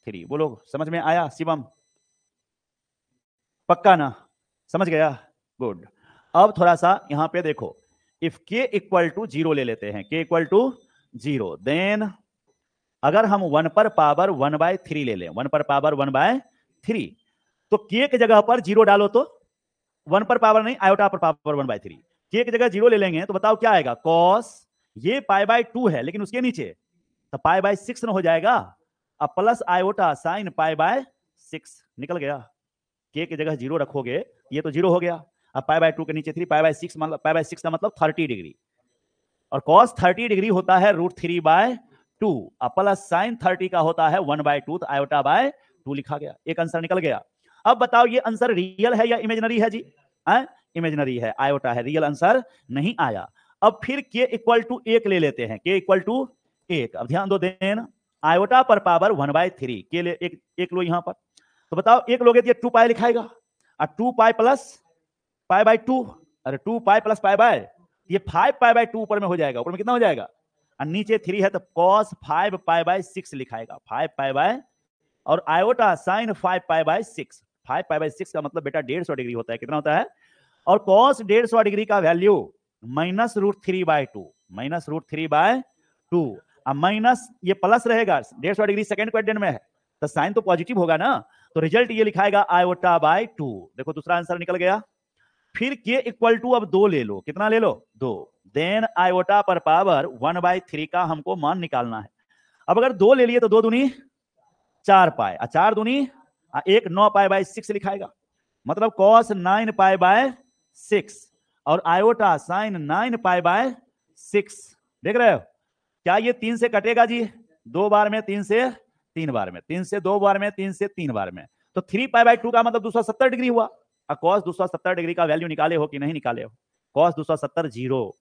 3। बोलो, समझ में आया शिवम? पक्का ना? समझ गया? गुड। अब थोड़ा सा यहां पे देखो, इफ k इक्वल टू 0 ले लेते हैं, k इक्वल टू 0, देन अगर हम 1 पर पावर 1 बाय 3 ले लें, 1 पर पावर 1 बाय 3, तो k की जगह पर 0 डालो तो 1 पर पावर नहीं, आयोटा पर पावर 1 बाय 3, k की जगह 0 ले लेंगे तो बताओ क्या आएगा? cos, ये पाई बाय 2 है लेकिन उसके नीचे तो पाई बाय 6 न हो जाएगा। अब plus iota sine pi by 6 निकल गया। k की जगह 0 रखोगे, ये तो 0 हो गया। अब पाई बाय 2 के नीचे 3, पाई बाय 6 मतलब पाई बाय 6 का मतलब 30 डिग्री, और cos 30 डिग्री होता है √3 बाय 2, प्लस साइन 30 का होता है 1 बाय 2, तो आयोटा बाय 2 लिखा गया। एक आंसर निकल गया। अब बताओ ये आंसर रियल है या इमेजिनरी है जी? इमेजिनरी है, आयोटा है, रियल आंसर नहीं आया। अब फिर k इक्वल टू 1 ले लेते हैं, k इक्वल टू 1। अब ध्यान दो, देन आयोटा पर पावर 1 बाय 3, के लिए एक लो यहां पर, तो बताओ 1 लोगे तो ये 2 पाई लिखाएगा, और 2 पाई प्लस पाई बाय 2, अरे 2 पाई प्लस पाई बाय, ये 5 पाई बाय 2 ऊपर में हो जाएगा, ऊपर में कितना हो जाएगा? और नीचे 3 है तो cos 5 पाई बाय 6 लिखाएगा, 5 पाई बाय, और आयोटा sine 5 pi by 6, 5 pi by 6 का मतलब बेटा 150 डिग्री होता है। कितना होता है? और cos 150 डिग्री का value minus √3 by 2, minus √3 by 2, अब माइनस ये प्लस रहेगा, 150 डिग्री सेकंड क्वाड्रेंट में है तो साइन तो पॉजिटिव होगा ना, तो रिजल्ट ये लिखाएगा आयोटा बाय 2। देखो दूसरा आंसर निकल गया। फिर k इक्वल टू अब 2 ले लो, कितना ले लो? 2, देन आयोटा पर पावर 1 बाय 3 का हमको मान निकालना है। अब अगर 2 ले लिए तो 2 दूनी 4 पाई, 4 दूनी 1, 9 पाई बाय 6 लिखाएगा, मतलब cos 9 पाई बाय 6, और आयोटा साइन 9 पाई बाय 6। देख रहे हो क्या ये 3 से कटेगा जी? 2 बार में, 3 से 3 बार में, 3 से 2 बार में, 3 से 3 बार में, तो 3π/2 का मतलब 270 डिग्री हुआ। अब cos 270 डिग्री का वैल्यू निकाले हो कि नहीं निकाले हो? cos 270 0,